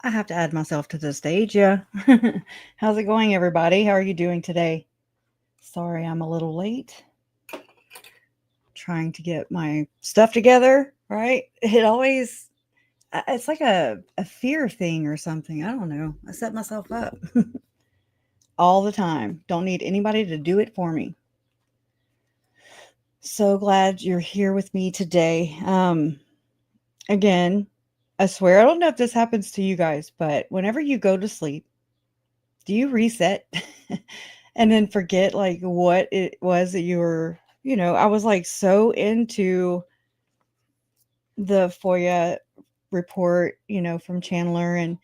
I have to add myself to the stage. Yeah. How's it going, everybody? How are you doing today? Sorry, I'm a little late. Trying to get my stuff together, right? It's like a fear thing or something. I don't know. I set myself up all the time. Don't need anybody to do it for me. So glad you're here with me today. Again, I swear, I don't know if this happens to you guys, but whenever you go to sleep, do you reset and then forget like what it was that you were, I was like so into the FOIA report, from Chandler. And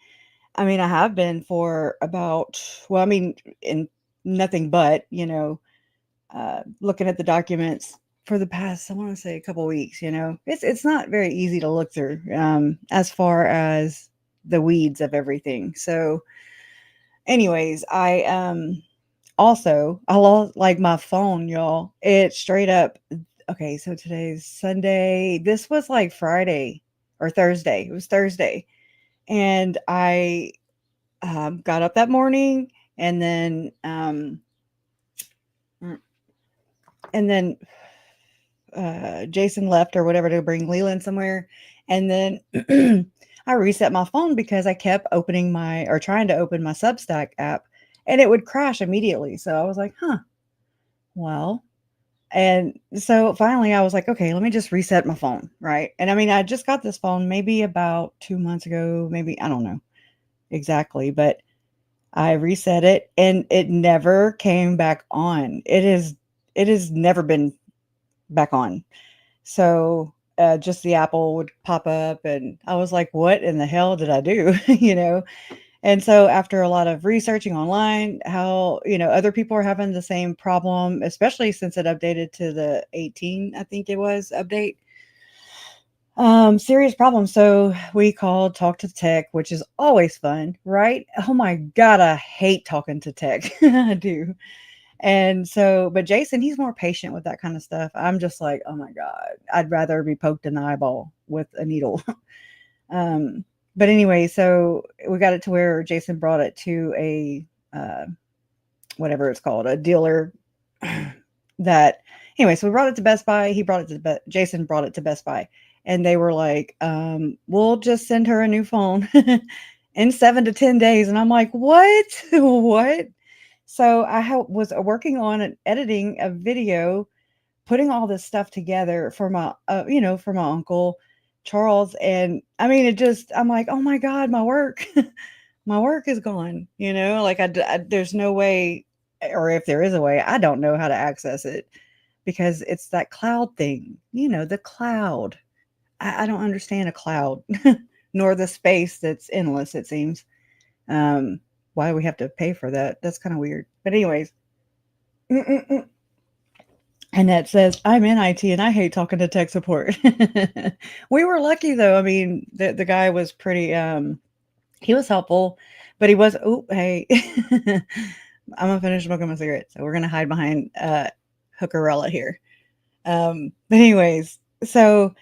I mean, I have been for about, well, I mean, in nothing but, looking at the documents for the past, I want to say a couple weeks, it's not very easy to look through, as far as the weeds of everything. So anyways, I lost like my phone, y'all. It straight up. Okay, so today's Sunday. This was like Friday or Thursday. It was Thursday, and I got up that morning, and then mm, Jason left or whatever to bring Leland somewhere, and then I reset my phone because I kept opening my or trying to open my Substack app, and it would crash immediately. So I was like, huh, well. And so finally I was like, okay, let me just reset my phone, right? And I mean, I just got this phone maybe about 2 months ago, maybe, I don't know exactly, but I reset it and it never came back on. It has never been back on. So, just the Apple would pop up and I was like, what in the hell did I do? And so after a lot of researching online, how, other people are having the same problem, especially since it updated to the 18, I think it was update. Serious problem. So we called Talk to Tech, which is always fun, right? Oh my God, I hate talking to tech. I do. And so, but Jason, he's more patient with that kind of stuff. I'm just like, oh my God, I'd rather be poked in the eyeball with a needle. um, but anyway, so we got it to where Jason brought it to a whatever it's called, a dealer that anyway, so we brought it to Best Buy. He brought it to Jason brought it to Best Buy, and they were like, we'll just send her a new phone in 7 to 10 days. And I'm like, what? What? So was working on and editing a video, putting all this stuff together for my, for my uncle Charles. And I mean, I'm like, oh my God, my work, my work is gone, like there's no way, or if there is a way, I don't know how to access it because it's that cloud thing, the cloud. I don't understand a cloud, nor the space that's endless, it seems. Why do we have to pay for that? That's kind of weird. But anyways, Annette says, I'm in IT and I hate talking to tech support. We were lucky though. I mean, the guy was pretty, he was helpful, but he was, oh, hey, I'm gonna finish smoking my cigarette. So we're gonna hide behind Hookerella here. But anyways, so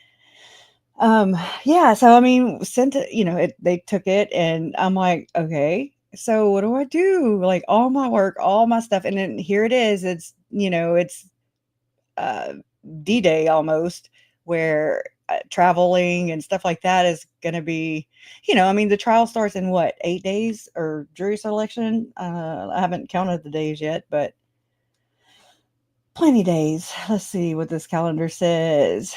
yeah, so I mean, sent it, they took it and I'm like, okay, so what do I do? Like all my work, all my stuff, and then here it is. It's, it's uh, D-Day almost, where traveling and stuff like that is going to be, I mean, the trial starts in what, 8 days or jury selection? I haven't counted the days yet, but plenty days. Let's see what this calendar says.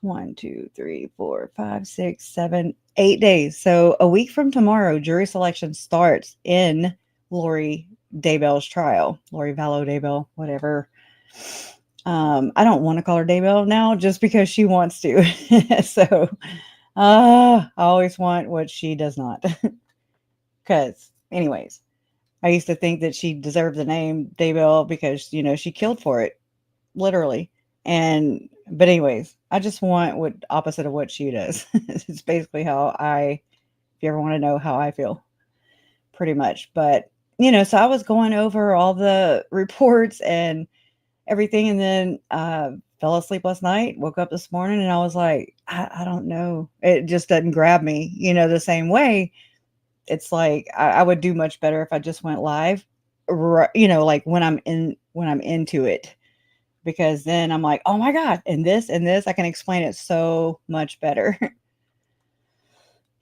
1, 2, 3, 4, 5, 6, 7, 8 days. So a week from tomorrow, jury selection starts in Lori Daybell's trial. Lori Vallow Daybell, whatever. I don't want to call her Daybell now just because she wants to. So I always want what she does not. Because, anyways, I used to think that she deserved the name Daybell because, she killed for it, literally. But anyways, I just want what opposite of what she does. It's basically if you ever want to know how I feel, pretty much. But, so I was going over all the reports and everything, and then fell asleep last night, woke up this morning, and I was like, I don't know. It just doesn't grab me, the same way. it's like I would do much better if I just went live, like when I'm into it, because then I'm like, oh my God, and this, I can explain it so much better.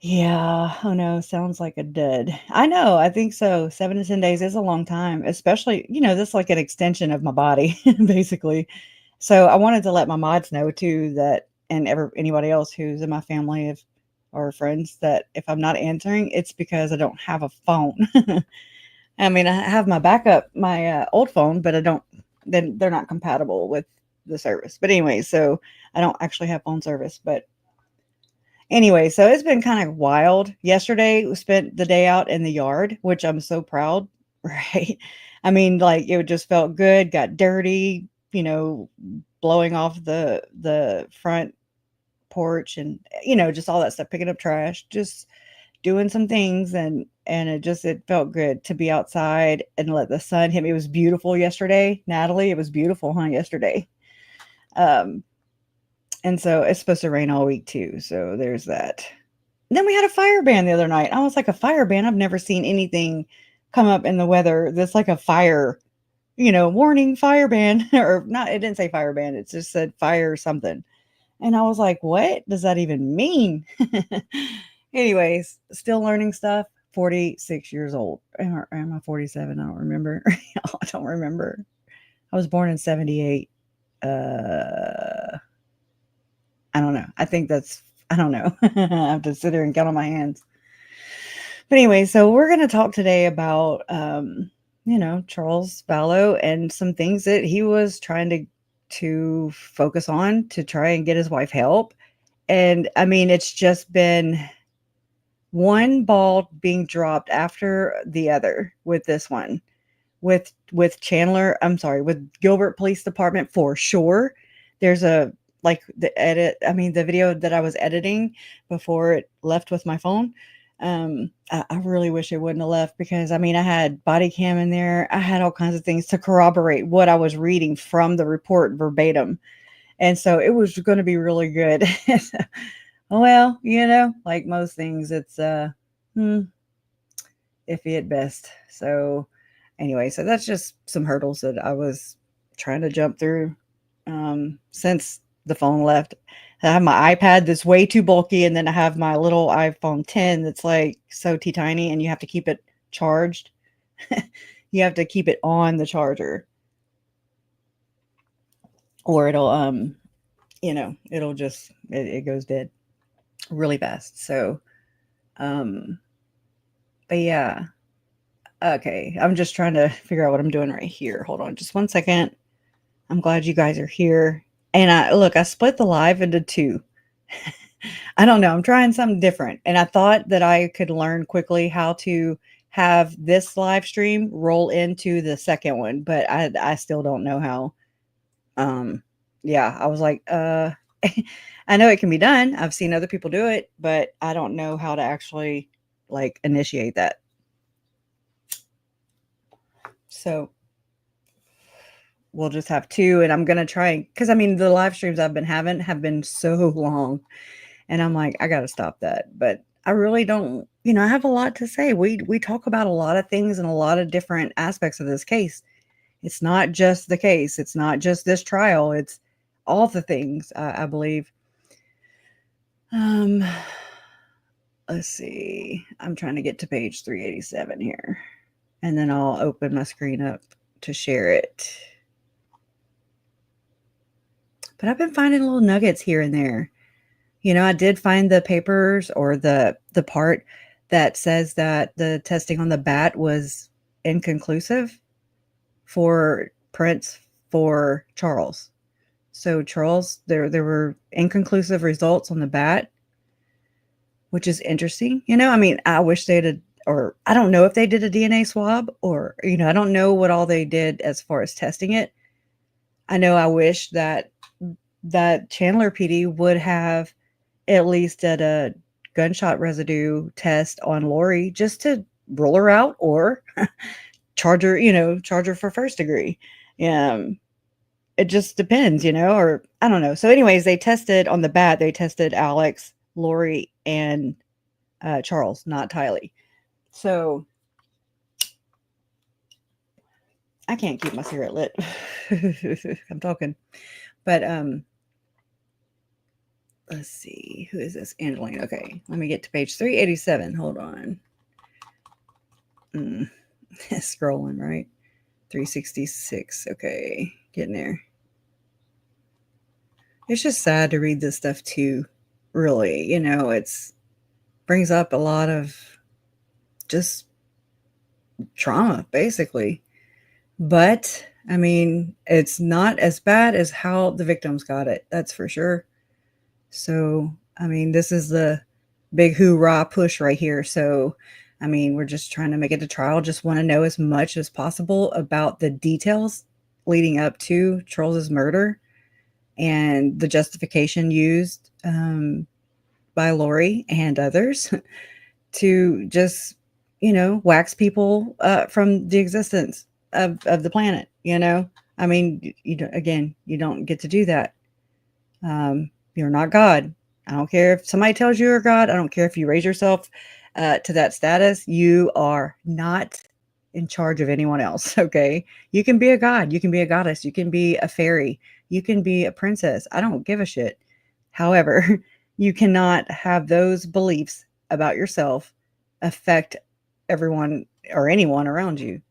Yeah. Oh no, sounds like a dud. I know. I think so. 7 to 10 days is a long time, especially, this is like an extension of my body, basically. So I wanted to let my mods know too that, and anybody else who's in my family or friends, that if I'm not answering, it's because I don't have a phone. I mean, I have my old phone, but I don't. Then they're not compatible with the service. But anyway, so I don't actually have phone service, but. Anyway, so it's been kind of wild. Yesterday, we spent the day out in the yard, which I'm so proud, right? I mean, like it just felt good, got dirty, blowing off the front porch and just all that stuff, picking up trash, just doing some things and it felt good to be outside and let the sun hit me. It was beautiful yesterday, Natalie. It was beautiful, huh, yesterday. Um and so it's supposed to rain all week too. So there's that. And then we had a fire ban the other night. I was like, a fire ban? I've never seen anything come up in the weather that's like a fire, warning, fire ban. Or not, it didn't say fire ban. It just said fire something. And I was like, what does that even mean? Anyways, still learning stuff. 46 years old. Or am I 47? I don't remember. I don't remember. I was born in 78. I don't know. I don't know. I have to sit here and count on my hands. But anyway, so we're going to talk today about, Charles Vallow and some things that he was trying to focus on to try and get his wife help. And I mean, it's just been one ball being dropped after the other with this one, with Chandler. I'm sorry, with Gilbert Police Department for sure. There's the video that I was editing before it left with my phone. I really wish it wouldn't have left because I had body cam in there. I had all kinds of things to corroborate what I was reading from the report verbatim. And so it was going to be really good. Well, like most things, it's iffy at best. So anyway, so that's just some hurdles that I was trying to jump through since the phone left. I have my iPad that's way too bulky, and then I have my little iPhone 10 that's like so tiny, and you have to keep it charged. You have to keep it on the charger, or it'll it'll just it goes dead really fast. So but yeah. Okay, I'm just trying to figure out what I'm doing right here. Hold on just 1 second. I'm glad you guys are here. And I split the live into two. I don't know. I'm trying something different. And I thought that I could learn quickly how to have this live stream roll into the second one, but I still don't know how. Yeah, I was like, I know it can be done. I've seen other people do it, but I don't know how to actually initiate that. So we'll just have two, and I'm going to try, because the live streams I've been having have been so long, and I'm like, I got to stop that. But I really don't, I have a lot to say. We talk about a lot of things and a lot of different aspects of this case. It's not just the case. It's not just this trial. It's all the things, I believe. Let's see. I'm trying to get to page 387 here, and then I'll open my screen up to share it. But I've been finding little nuggets here and there. I did find the papers, or the part that says that the testing on the bat was inconclusive for Prince, for Charles. So Charles, there were inconclusive results on the bat, which is interesting. I wish they did, or I don't know if they did a DNA swab, or, I don't know what all they did as far as testing it. I know I wish that Chandler PD would have at least did a gunshot residue test on Lori just to rule her out, or charge her for first degree. It just depends, or I don't know. So anyways, they tested on the bat. They tested Alex, Lori, and Charles, not Tylee. So I can't keep my cigarette lit. I'm talking. But let's see. Who is this? Angeline. Okay. Let me get to page 387. Hold on. Scrolling, right? 366. Okay. Getting there. It's just sad to read this stuff too. Really. It's brings up a lot of just trauma, basically. But I mean, it's not as bad as how the victims got it. That's for sure. So, I mean, this is the big hoorah push right here. So, I mean, we're just trying to make it to trial. Just want to know as much as possible about the details leading up to Charles's murder and the justification used by Lori and others to just, wax people from the existence of the planet. I mean, you don't get to do that. You're not God. I don't care if somebody tells you you're God. I don't care if you raise yourself to that status. You are not in charge of anyone else. Okay. You can be a god. You can be a goddess. You can be a fairy. You can be a princess. I don't give a shit. However, you cannot have those beliefs about yourself affect everyone or anyone around you.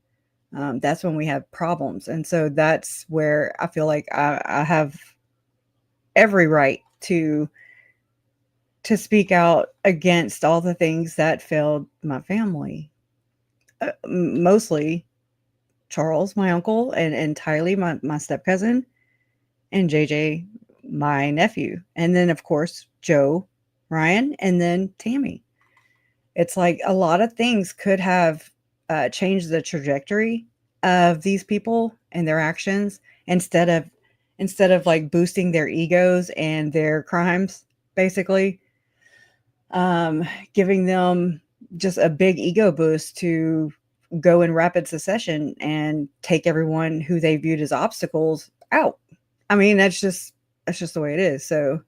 That's when we have problems. And so that's where I feel like I have every right to speak out against all the things that failed my family. Mostly Charles, my uncle, and Tylee, my step cousin, and JJ, my nephew. And then, of course, Joe, Ryan, and then Tammy. It's like a lot of things could have changed the trajectory of these people and their actions instead of like boosting their egos and their crimes, basically. Giving them just a big ego boost to go in rapid succession and take everyone who they viewed as obstacles out. I mean, that's just the way it is. So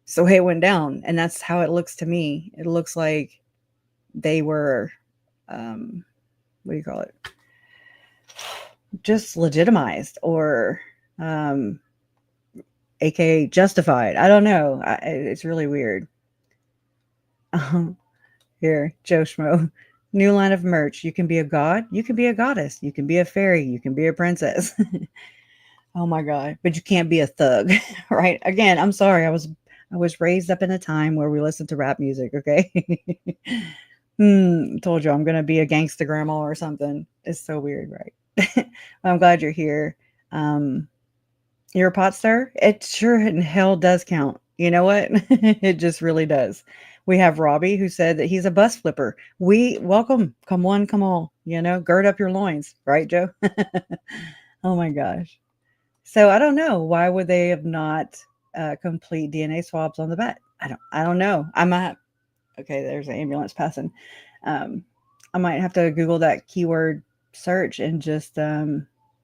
it went down, and that's how it looks to me. It looks like they were, what do you call it? Just legitimized or, aka justified. I don't know. It's really weird. Here, Joe Schmo. New line of merch. You can be a god. You can be a goddess. You can be a fairy. You can be a princess. Oh my God. But you can't be a thug, right? Again, I'm sorry. I was raised up in a time where we listened to rap music, okay? Told you I'm going to be a gangsta grandma or something. It's so weird, right? Well, I'm glad you're here. You're a pot stir? It sure in hell does count. You know what? It just really does. We have Robbie who said that he's a bus flipper. We welcome. Come one, come all. Gird up your loins. Right, Joe? Oh my gosh. So I don't know. Why would they have not complete DNA swabs on the bat? I don't know. I might. Okay, there's an ambulance passing. I might have to Google that keyword search and just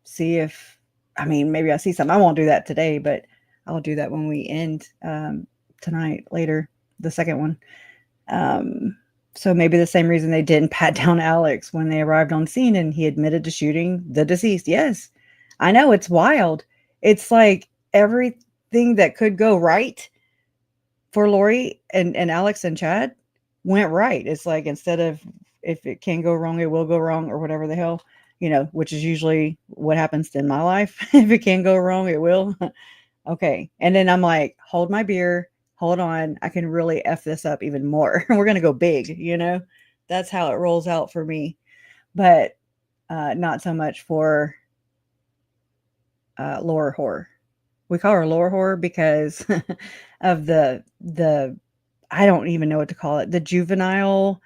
see if, maybe I see something. I won't do that today, but I'll do that when we end tonight, later, the second one. So maybe the same reason they didn't pat down Alex when they arrived on scene and he admitted to shooting the deceased. Yes, I know, it's wild. It's like everything that could go right for Lori and Alex and Chad went right. It's like, instead of if it can go wrong, it will go wrong, or whatever the hell, which is usually what happens in my life. If it can go wrong, it will. Okay. And then I'm like, hold my beer. Hold on. I can really F this up even more. We're going to go big, That's how it rolls out for me. But not so much for Laura Whore. We call her Laura Whore because of the I don't even know what to call it. The juvenile,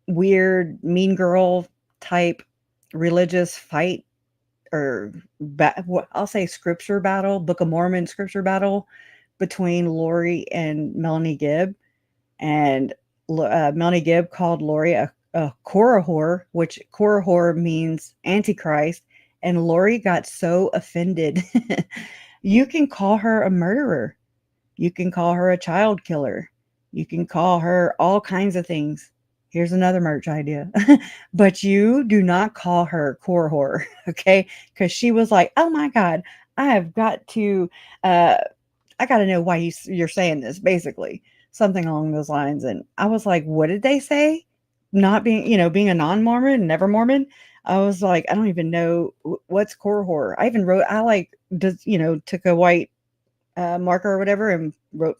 weird, mean girl type religious fight, or I'll say scripture battle, Book of Mormon scripture battle between Lori and Melanie Gibb. And Melanie Gibb called Lori a Korah whore, which Korah whore means Antichrist. And Lori got so offended. You can call her a murderer. You can call her a child killer. You can call her all kinds of things. Here's another merch idea. But you do not call her core whore, okay? Because she was like, oh my God, I have got to, uh, I got to know why you're saying this, basically. Something along those lines. And I was like, what did they say? Not being, being a non-Mormon, never Mormon. I was like, I don't even know what's core whore. I even wrote, I like, just, took a white marker or whatever and wrote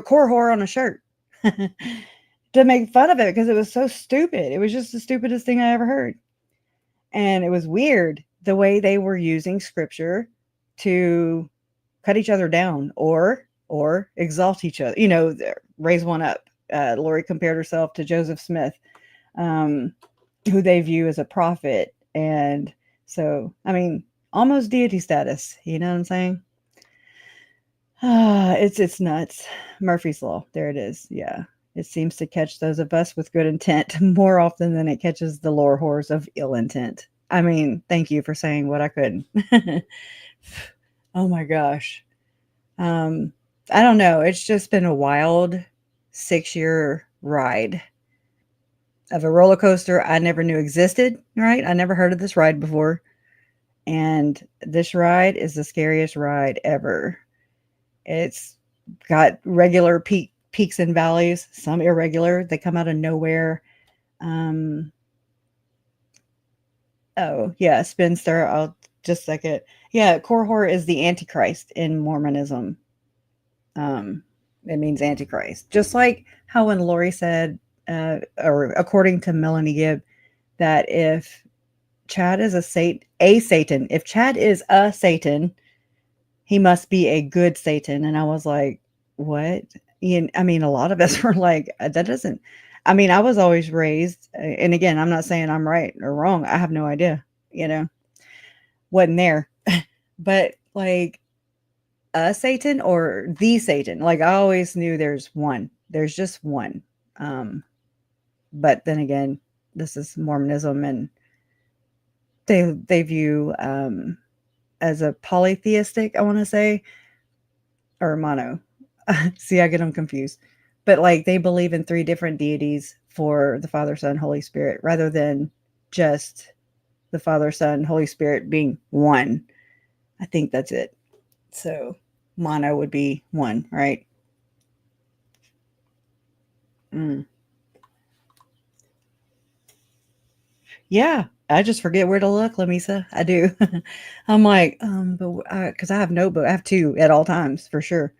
core whore on a shirt to make fun of it because it was so stupid. It was just the stupidest thing I ever heard. And it was weird the way they were using scripture to cut each other down or exalt each other, raise one up. Lori compared herself to Joseph Smith, who they view as a prophet. And so, I mean, almost deity status, you know what I'm saying? It's nuts. Murphy's Law. There it is. Yeah. It seems to catch those of us with good intent more often than it catches the lore whores of ill intent. I mean, thank you for saying what I couldn't. Oh my gosh. I don't know. It's just been a wild 6-year ride of a roller coaster I never knew existed, right? I never heard of this ride before. And this ride is the scariest ride ever. It's got regular peaks and valleys, some irregular. They come out of nowhere. Oh, yeah, spinster. I'll just a second. Yeah, core whore is the Antichrist in Mormonism. It means Antichrist. Just like how when Lori said, or according to Melanie Gibb, that if Chad is a Satan, if Chad is a Satan, he must be a good Satan. And I was like, what? I mean, a lot of us were like, that doesn't, I mean, I was always raised, and again, I'm not saying I'm right or wrong. I have no idea, wasn't there. But like a Satan or the Satan, like I always knew there's just one. But then again, this is Mormonism, and they view, as a polytheistic, I want to say, or mono. See, I get them confused. But like they believe in 3 different deities for the Father, Son, Holy Spirit, rather than just the Father, Son, Holy Spirit being one. I think that's it. So mono would be one, right? Yeah, I just forget where to look, Lamisa. I do. I'm like, but because I have notebook, I have 2 at all times for sure.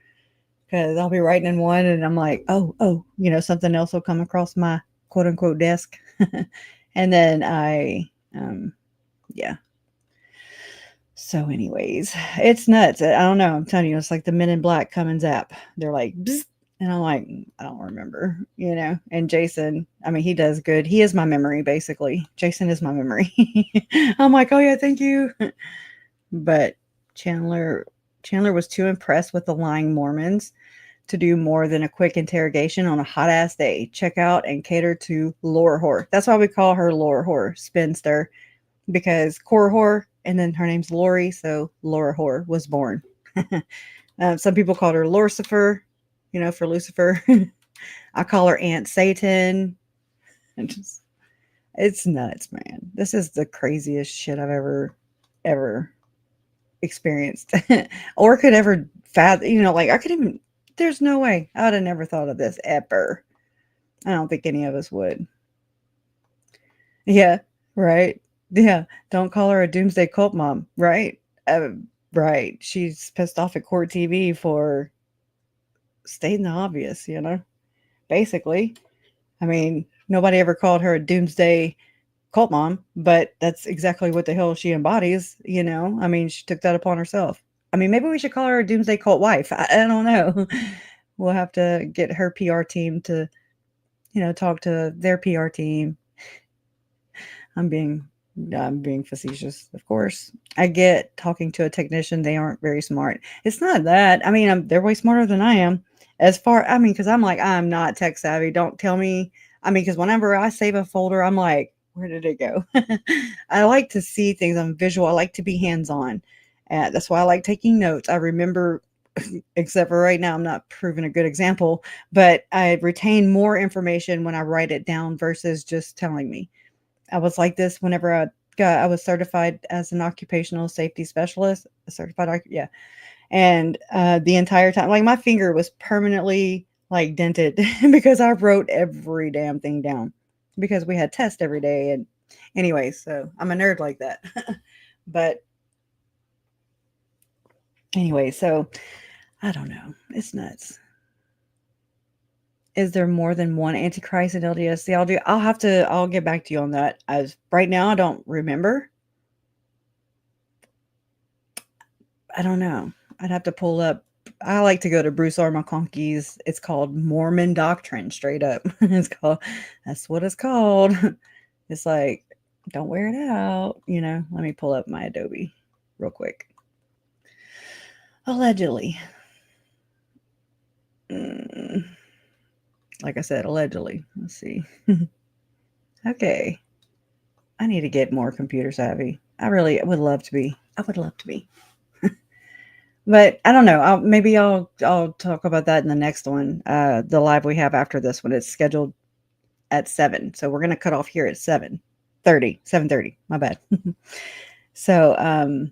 Because I'll be writing in one, and I'm like, oh, something else will come across my quote unquote desk, and then yeah. So, anyways, it's nuts. I don't know. I'm telling you, it's like the Men in Black come and zap. They're like, bzz, and I'm like, I don't remember, And Jason, I mean, he does good. He is my memory, basically. Jason is my memory. I'm like, oh yeah, thank you. But Chandler was too impressed with the lying Mormons to do more than a quick interrogation on a hot ass day. Check out and cater to lore whore. That's why we call her lore whore, spinster, because core whore, and then her name's Lori, so Laura Whore was born. Some people called her Lucifer, for Lucifer. I call her Aunt Satan. It's nuts, man. This is the craziest shit I've ever experienced or could ever fathom. Like I could even, there's no way I would have never thought of this ever. I don't think any of us would. Yeah, right. Yeah, don't call her a doomsday cult mom, right? Right. She's pissed off at court TV for stating the obvious, basically. I mean, nobody ever called her a doomsday cult mom, but that's exactly what the hell she embodies, I mean, she took that upon herself. I mean, maybe we should call her a doomsday cult wife. I don't know. We'll have to get her PR team to, talk to their PR team. I'm being facetious, of course. I get talking to a technician. They aren't very smart. It's not that. I mean, they're way smarter than I am. Because I'm like, I'm not tech savvy. Don't tell me. I mean, because whenever I save a folder, I'm like, where did it go? I like to see things. I'm visual. I like to be hands-on. That's why I like taking notes. I remember except for right now, I'm not proving a good example, but I retain more information when I write it down versus just telling me. I was like this whenever I was certified as an occupational safety specialist, a certified, yeah. And the entire time, like my finger was permanently like dented because I wrote every damn thing down because we had tests every day. And anyway, so I'm a nerd like that. But anyway, so I don't know. It's nuts. Is there more than one Antichrist in LDS theology? I'll get back to you on that. As right now, I don't remember. I don't know. I'd have to pull up. I like to go to Bruce R. McConkie's. It's called Mormon Doctrine, straight up. That's what it's called. It's like, don't wear it out. Let me pull up my Adobe real quick. Allegedly. Like I said, allegedly. Let's see. Okay. I need to get more computer savvy. I really would love to be. I would love to be. But I don't know. Maybe I'll talk about that in the next one. The live we have after this one. It's scheduled at 7. So we're gonna cut off here at 7:30. My bad. So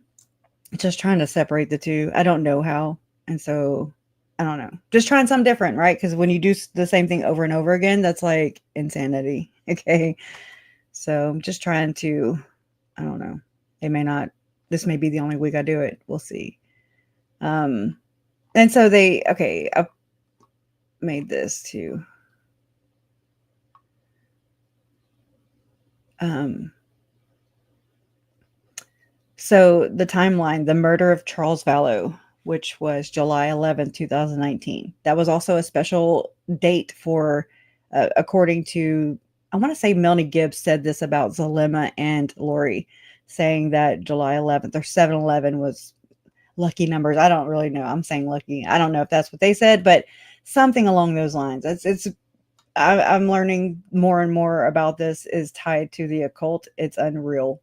just trying to separate the two. I don't know how. And so I don't know. Just trying something different, right? Because when you do the same thing over and over again, that's like insanity. Okay. So I'm just trying to, I don't know. This may be the only week I do it. We'll see. And so I made this too. So the timeline, the murder of Charles Vallow, which was July 11th, 2019. That was also a special date for, according to, I want to say Melanie Gibb said this about Zalema and Lori, saying that July 11th or 7/11 was lucky numbers. I don't really know. I'm saying lucky. I don't know if that's what they said, but something along those lines. I'm learning more and more about this is tied to the occult. It's unreal.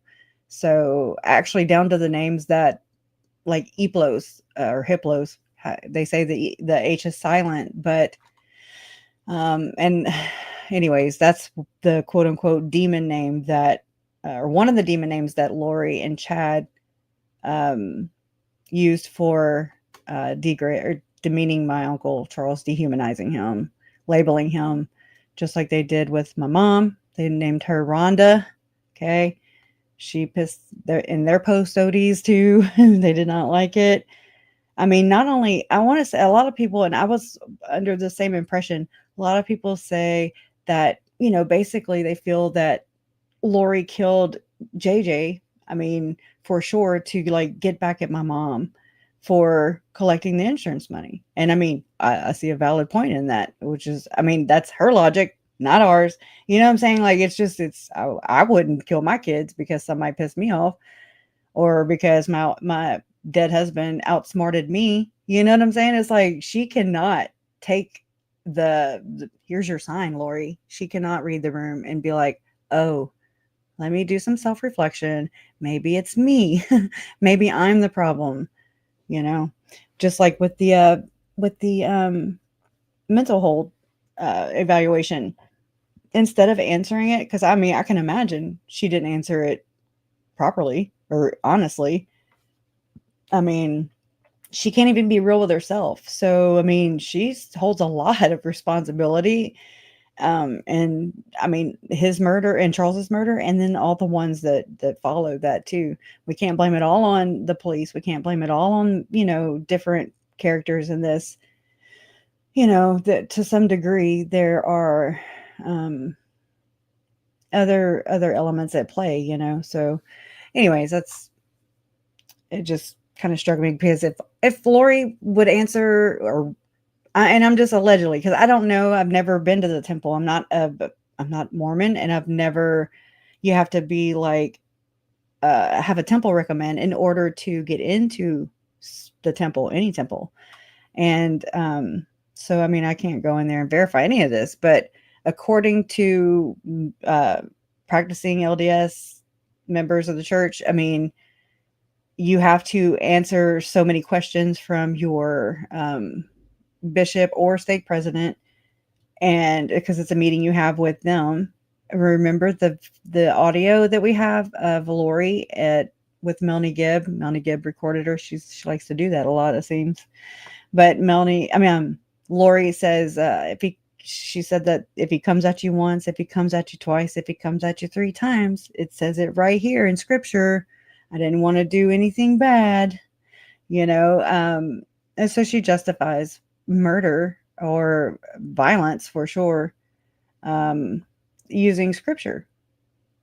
So actually down to the names that like Eplos or Hiplos, they say the H is silent, but and anyways, that's the quote unquote demon name that or one of the demon names that Lori and Chad used for degrade or demeaning my uncle Charles, dehumanizing him, labeling him, just like they did with my mom. They named her Rhonda. Okay. She pissed in their post ODs too. They did not like it. I mean, not only, I want to say a lot of people, and I was under the same impression, a lot of people say that, basically they feel that Lori killed JJ. I mean, for sure, to like get back at my mom for collecting the insurance money. And I mean, I see a valid point in that, which is, I mean, that's her logic, not ours. You know what I'm saying? Like, I wouldn't kill my kids because somebody pissed me off or because my dead husband outsmarted me. You know what I'm saying? It's like, she cannot take the here's your sign, Lori. She cannot read the room and be like, oh, let me do some self-reflection. Maybe it's me. Maybe I'm the problem, just like with the mental hold evaluation. Instead of answering it, because I mean, I can imagine she didn't answer it properly or honestly. I mean, she can't even be real with herself. So, I mean, she holds a lot of responsibility. And I mean, his murder and Charles's murder, and then all the ones that followed that too. We can't blame it all on the police. We can't blame it all on, different characters in this. That to some degree there are other elements at play, so anyways, it just kind of struck me because if Lori would answer, and I'm just allegedly, because I don't know, I've never been to the temple. I'm not Mormon, and you have to be like have a temple recommend in order to get into the temple, any temple. And so I mean, I can't go in there and verify any of this, but according to practicing LDS members of the church, I mean, you have to answer so many questions from your bishop or stake president, and because it's a meeting you have with them. Remember the audio that we have of Lori with Melanie Gibb. Melanie Gibb recorded her. She likes to do that a lot, it seems. But Lori says she said that if he comes at you once, if he comes at you twice, if he comes at you 3 times, it says it right here in scripture. I didn't want to do anything bad, and so she justifies murder or violence for sure, using scripture.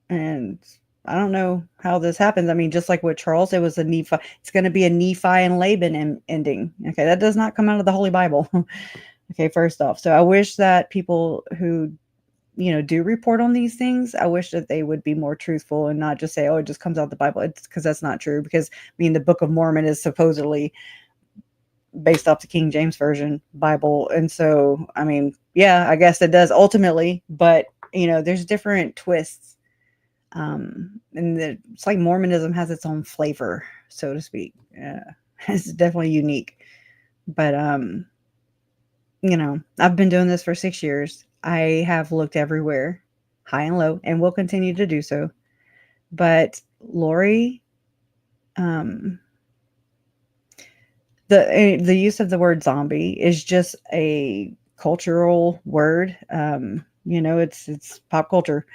And I don't know how this happens. I mean, just like with Charles, it was a Nephi. It's going to be a Nephi and Laban ending. Okay, that does not come out of the Holy Bible. Okay, first off. So I wish that people who, do report on these things, I wish that they would be more truthful and not just say, oh, it just comes out the Bible. It's because that's not true. Because, the Book of Mormon is supposedly based off the King James Version Bible. And so, yeah, I guess it does ultimately. But, there's different twists. And it's like Mormonism has its own flavor, so to speak. It's definitely unique. But, I've been doing this for 6 years. I have looked everywhere, high and low, and will continue to do so. But Lori, the use of the word zombie is just a cultural word. It's pop culture.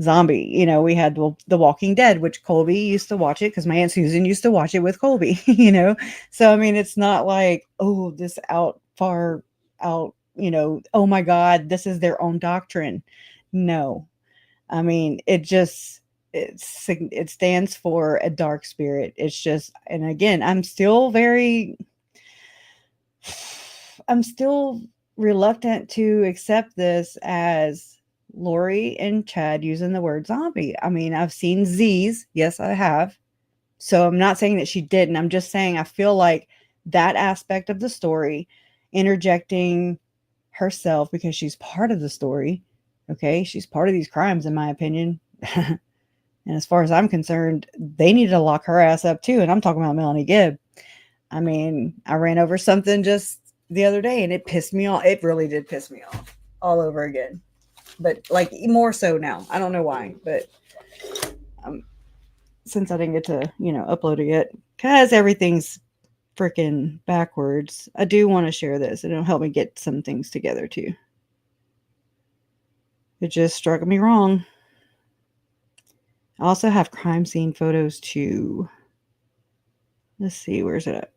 Zombie. We had The Walking Dead, which Colby used to watch it because my Aunt Susan used to watch it with Colby. So it's not like, oh, this far out, oh my God, this is their own doctrine. No, it stands for a dark spirit. It's just, and again, I'm still reluctant to accept this as Lori and Chad using the word zombie. I've seen Z's. Yes, I have. So I'm not saying that she didn't. I'm just saying I feel like that aspect of the story, interjecting herself because she's part of the story. Okay, she's part of these crimes, in my opinion. And as far as I'm concerned, they needed to lock her ass up too. And I'm talking about Melanie Gibb. I ran over something just the other day and it pissed me off. It really did piss me off all over again. But like more so now. I don't know why, but since I didn't get to, upload it yet, because everything's freaking backwards, I do want to share this. It'll help me get some things together too. It just struck me wrong. I also have crime scene photos too. Let's see, where's it at?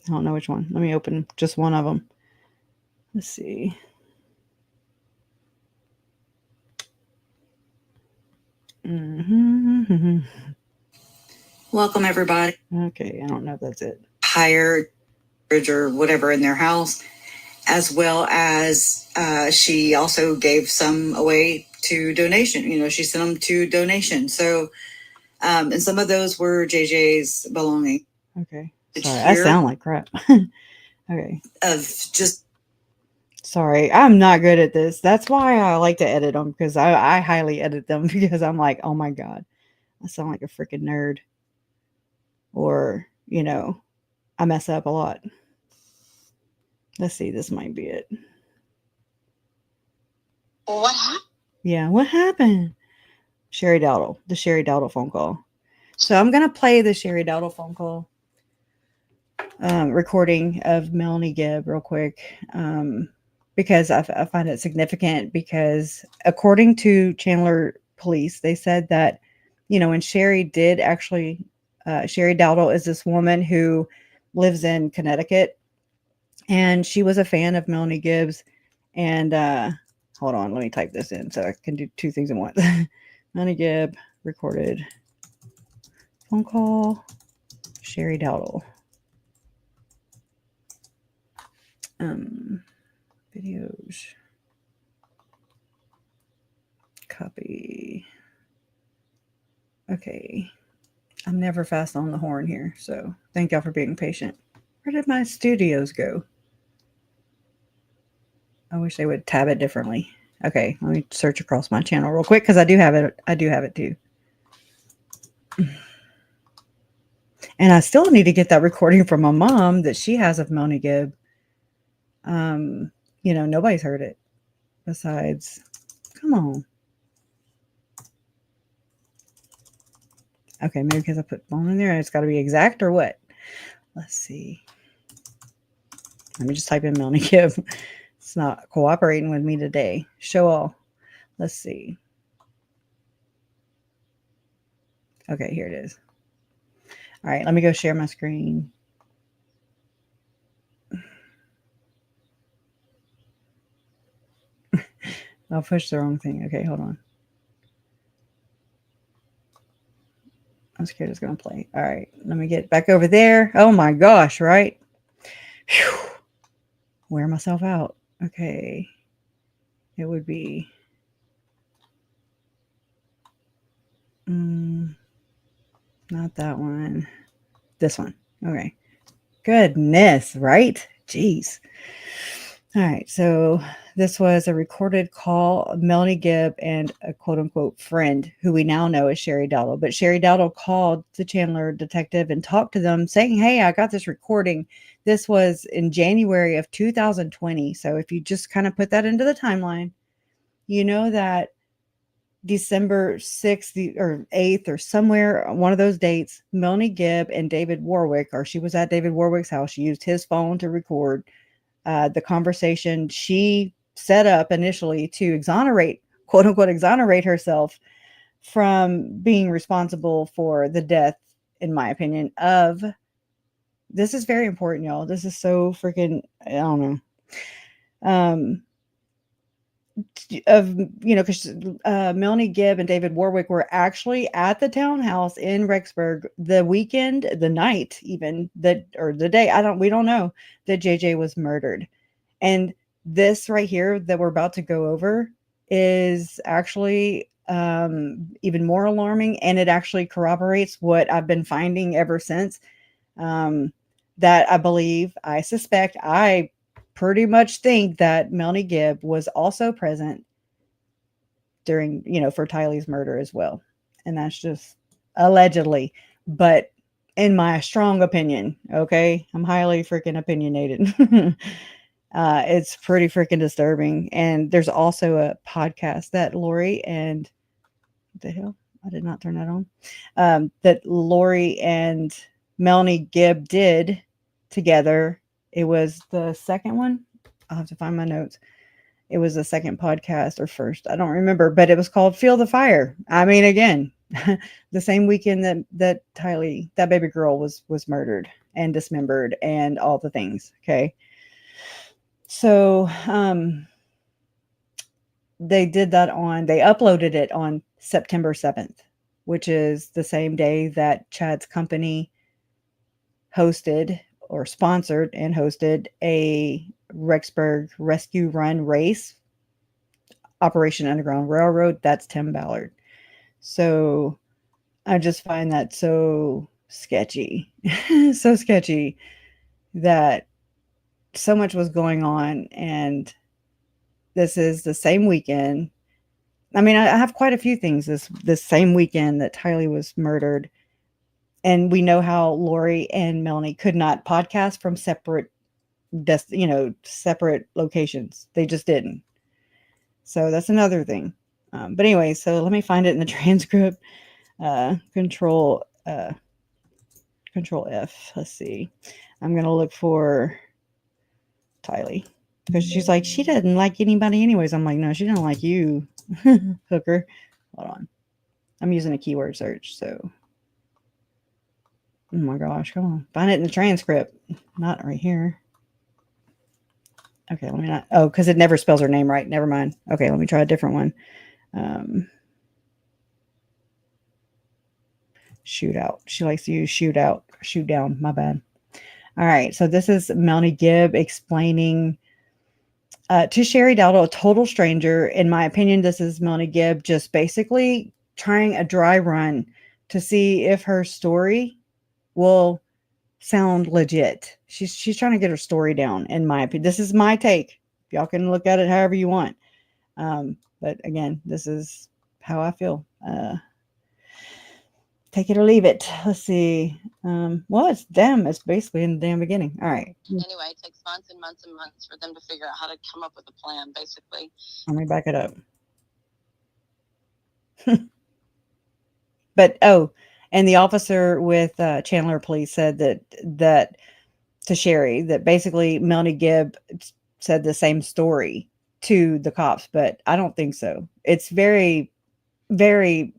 I don't know which one. Let me open just one of them. Let's see. Welcome, everybody. Okay, I don't know if that's it. Higher bridge or whatever in their house, as well as she also gave some away to donation. She sent them to donation. So, and some of those were JJ's belongings. Okay. Sorry, I sound like crap. Okay. Sorry, I'm not good at this. That's why I like to edit them, because I highly edit them, because I'm like, oh my God, I sound like a freaking nerd. Or, I mess up a lot. Let's see, this might be it. What happened? Yeah, what happened? Sherry Dowdle, the Sherry Dowdle phone call. So I'm going to play the Sherry Dowdle phone call recording of Melanie Gibb real quick, because I find it significant, because according to Chandler police, they said that, and Sherry did actually, Sherry Dowdle is this woman who lives in Connecticut, and she was a fan of Melanie Gibb's. And hold on, let me type this in so I can do 2 things at once. Melanie Gibb recorded phone call, Sherry Dowdle. Videos. Copy. Okay. I'm never fast on the horn here, so thank y'all for being patient. Where did my studios go? I wish they would tab it differently. Okay, let me search across my channel real quick because I do have it. I do have it too. And I still need to get that recording from my mom that she has of Melanie Gibb. Nobody's heard it besides. Come on. Okay, maybe because I put phone in there and it's got to be exact or what? Let's see. Let me just type in Melanie Gibb. It's not cooperating with me today. Show all. Let's see. Okay, here it is. All right, let me go share my screen. I'll push the wrong thing. Okay, hold on. I'm scared it's going to play. All right, let me get back over there. Oh my gosh, right? Whew. Wear myself out. Okay. It would be... not that one. This one. Okay. Goodness, right? Jeez. All right, so this was a recorded call of Melanie Gibb and a quote-unquote friend who we now know as Sherry Dowdle. But Sherry Dowdle called the Chandler detective and talked to them saying, hey, I got this recording. This was in January of 2020. So if you just kind of put that into the timeline, you know that December 6th or 8th or somewhere, one of those dates, Melanie Gibb and David Warwick, or she was at David Warwick's house. She used his phone to record the conversation she set up initially to quote unquote, exonerate herself from being responsible for the death, in my opinion, of, this is very important, y'all. This is so freaking, I don't know. Because Melanie Gibb and David Warwick were actually at the townhouse in Rexburg the weekend, the night even, or the day, we don't know, that JJ was murdered. And this right here that we're about to go over is actually even more alarming, and it actually corroborates what I've been finding ever since, that I suspect, I pretty much think that Melanie Gibb was also present during, for Tylee's murder as well. And that's just allegedly, but in my strong opinion, okay, I'm highly freaking opinionated. It's pretty freaking disturbing. And there's also a podcast that Lori and what the hell? I did not turn that on. That Lori and Melanie Gibb did together. It was the second one. I'll have to find my notes. It was the second podcast or first. I don't remember, but it was called Feel the Fire. I mean, again, the same weekend that Tylee, that baby girl was murdered and dismembered and all the things. Okay. So, they did that they uploaded it on September 7th, which is the same day that Chad's company hosted or sponsored and hosted a Rexburg Rescue Run race, Operation Underground Railroad. That's Tim Ballard. So I just find that so sketchy, so sketchy that so much was going on. And this is the same weekend. I mean, I have quite a few things this same weekend that Tylee was murdered. And we know how Lori and Melanie could not podcast from separate locations. They just didn't. So that's another thing. But anyway, so let me find it in the transcript. Control F. Let's see. I'm going to look for Tylee. Because she's like, she doesn't like anybody anyways. I'm like, no, she don't like you, hooker. Hold on. I'm using a keyword search, so. Oh my gosh, come on. Find it in the transcript. Not right here. Okay, let me not. Oh, because it never spells her name right. Never mind. Okay, let me try a different one. Shootout. She likes to use shoot down. My bad. All right, so this is Melanie Gibb explaining to Sherry Dowdle, a total stranger. In my opinion, this is Melanie Gibb just basically trying a dry run to see if her story will sound legit. She's trying to get her story down, in my opinion. This is my take. Y'all can look at it however you want. But again, this is how I feel. Take it or leave it. Let's see. Well, it's damn. It's basically in the damn beginning. All right. Anyway, it takes months and months and months for them to figure out how to come up with a plan, basically. Let me back it up. But and the officer with Chandler Police said that to Sherry that basically Melanie Gibb said the same story to the cops, but I don't think so. It's very, very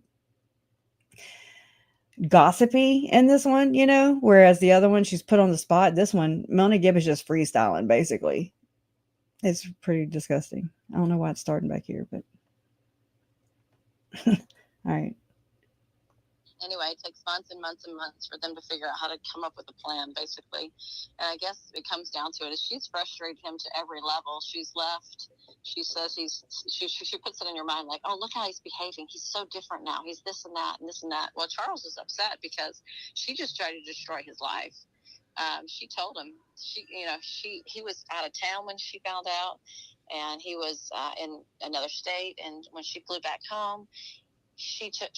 gossipy in this one, whereas the other one she's put on the spot. This one, Melanie Gibb is just freestyling, basically. It's pretty disgusting. I don't know why it's starting back here, but all right. Anyway, it takes months and months and months for them to figure out how to come up with a plan, basically. And I guess it comes down to it is she's frustrated him to every level. She's left. She says she puts it in your mind like, oh, look how he's behaving. He's so different now. He's this and that and this and that. Well, Charles is upset because she just tried to destroy his life. She told him he was out of town when she found out, and he was in another state. And when she flew back home, she took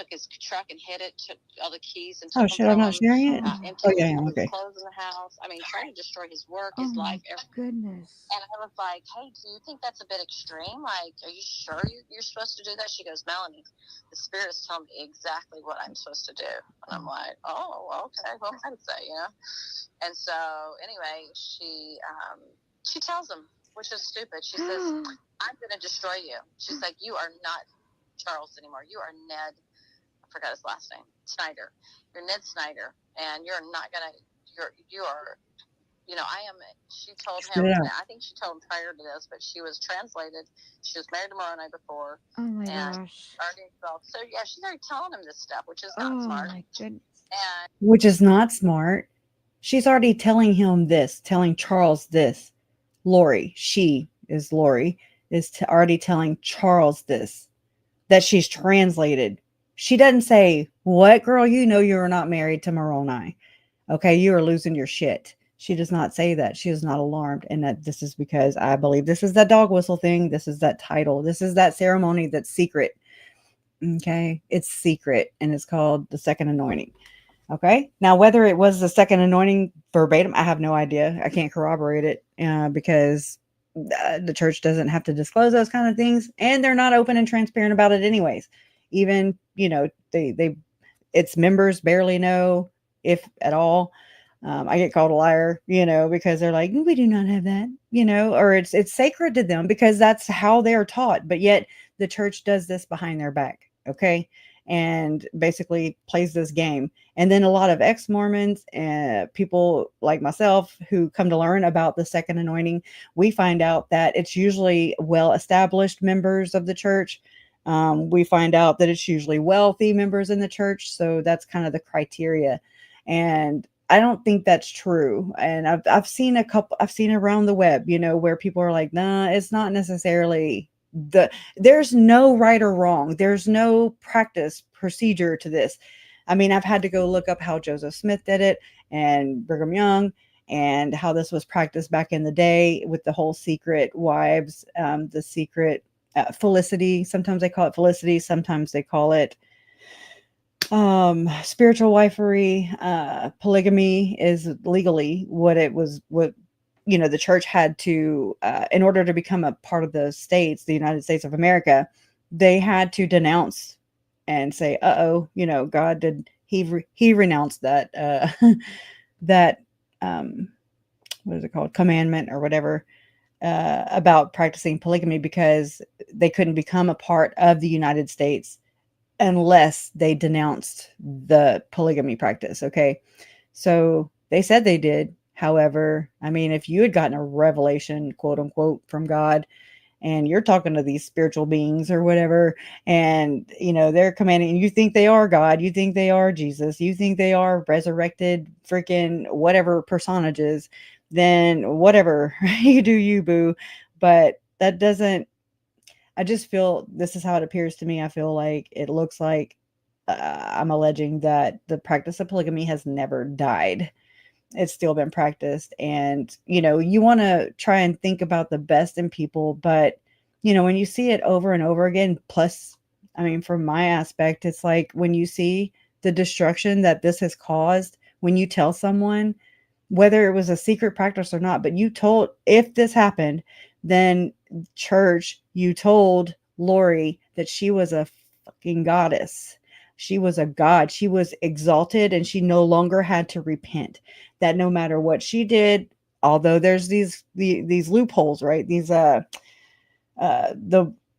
his truck and hit it, took all the keys and took I'm not sharing it. emptied yeah, his okay. clothes in the house. I mean, trying to destroy his work, his life, everything. Goodness. And I was like, hey, do you think that's a bit extreme? Like, are you sure you're supposed to do that? She goes, Melanie, the spirit is telling me exactly what I'm supposed to do. And I'm like, oh, okay, well, I'd say, And so anyway, she tells him, which is stupid. She says, I'm going to destroy you. She's like, you are not Charles anymore. You are Ned. I forgot his last name. Snyder. You're Ned Snyder, and you're not gonna. You are. I am. She told him. I think she told him prior to this, but she was translated. She was married to Moroni before. Oh my gosh. So yeah, she's already telling him this stuff, which is not smart. My goodness. Which is not smart. She's already telling him this, telling Charles this. Lori is already telling Charles this. That she's translated. She doesn't say, what, girl, you're not married to Moroni. Okay, you are losing your shit. She does not say that. She is not alarmed. And that this is because I believe this is that dog whistle thing. This is that title. This is that ceremony that's secret. Okay, it's secret. And it's called the second anointing. Okay, now whether it was the second anointing verbatim, I have no idea. I can't corroborate it because the church doesn't have to disclose those kind of things, and they're not open and transparent about it anyways. Even, its members barely know, if at all. I get called a liar, because they're like, we do not have that, or it's sacred to them because that's how they're taught. But yet the church does this behind their back. Okay. And basically plays this game. And then a lot of ex-Mormons and people like myself who come to learn about the second anointing, we find out that it's usually well-established members of the church. We find out that it's usually wealthy members in the church. So that's kind of the criteria. And I don't think that's true. And I've seen around the web, where people are like, nah, it's not necessarily there's no right or wrong. There's no procedure to this. I mean, I've had to go look up how Joseph Smith did it and Brigham Young and how this was practiced back in the day with the whole secret wives, the secret felicity. Sometimes they call it felicity. Sometimes they call it spiritual wifery. Polygamy is legally what the church had to, in order to become a part of the United States of America, they had to denounce and say, God did, he renounced that, what is it called? Commandment or whatever, about practicing polygamy because they couldn't become a part of the United States unless they denounced the polygamy practice. Okay. So they said they did. However, I mean, if you had gotten a revelation, quote unquote, from God, and you're talking to these spiritual beings or whatever, and, they're commanding, and you think they are God, you think they are Jesus, you think they are resurrected freaking whatever personages, then whatever, you do you, boo. But that doesn't, I just feel this is how it appears to me. I feel like it looks like I'm alleging that the practice of polygamy has never died. It's still been practiced. And, you want to try and think about the best in people, but when you see it over and over again, plus, I mean, from my aspect, it's like when you see the destruction that this has caused, when you tell someone, whether it was a secret practice or not, but you told, if this happened, then church, you told Lori that she was a fucking goddess. She was a god. She was exalted and she no longer had to repent. That no matter what she did, although there's these loopholes, right? These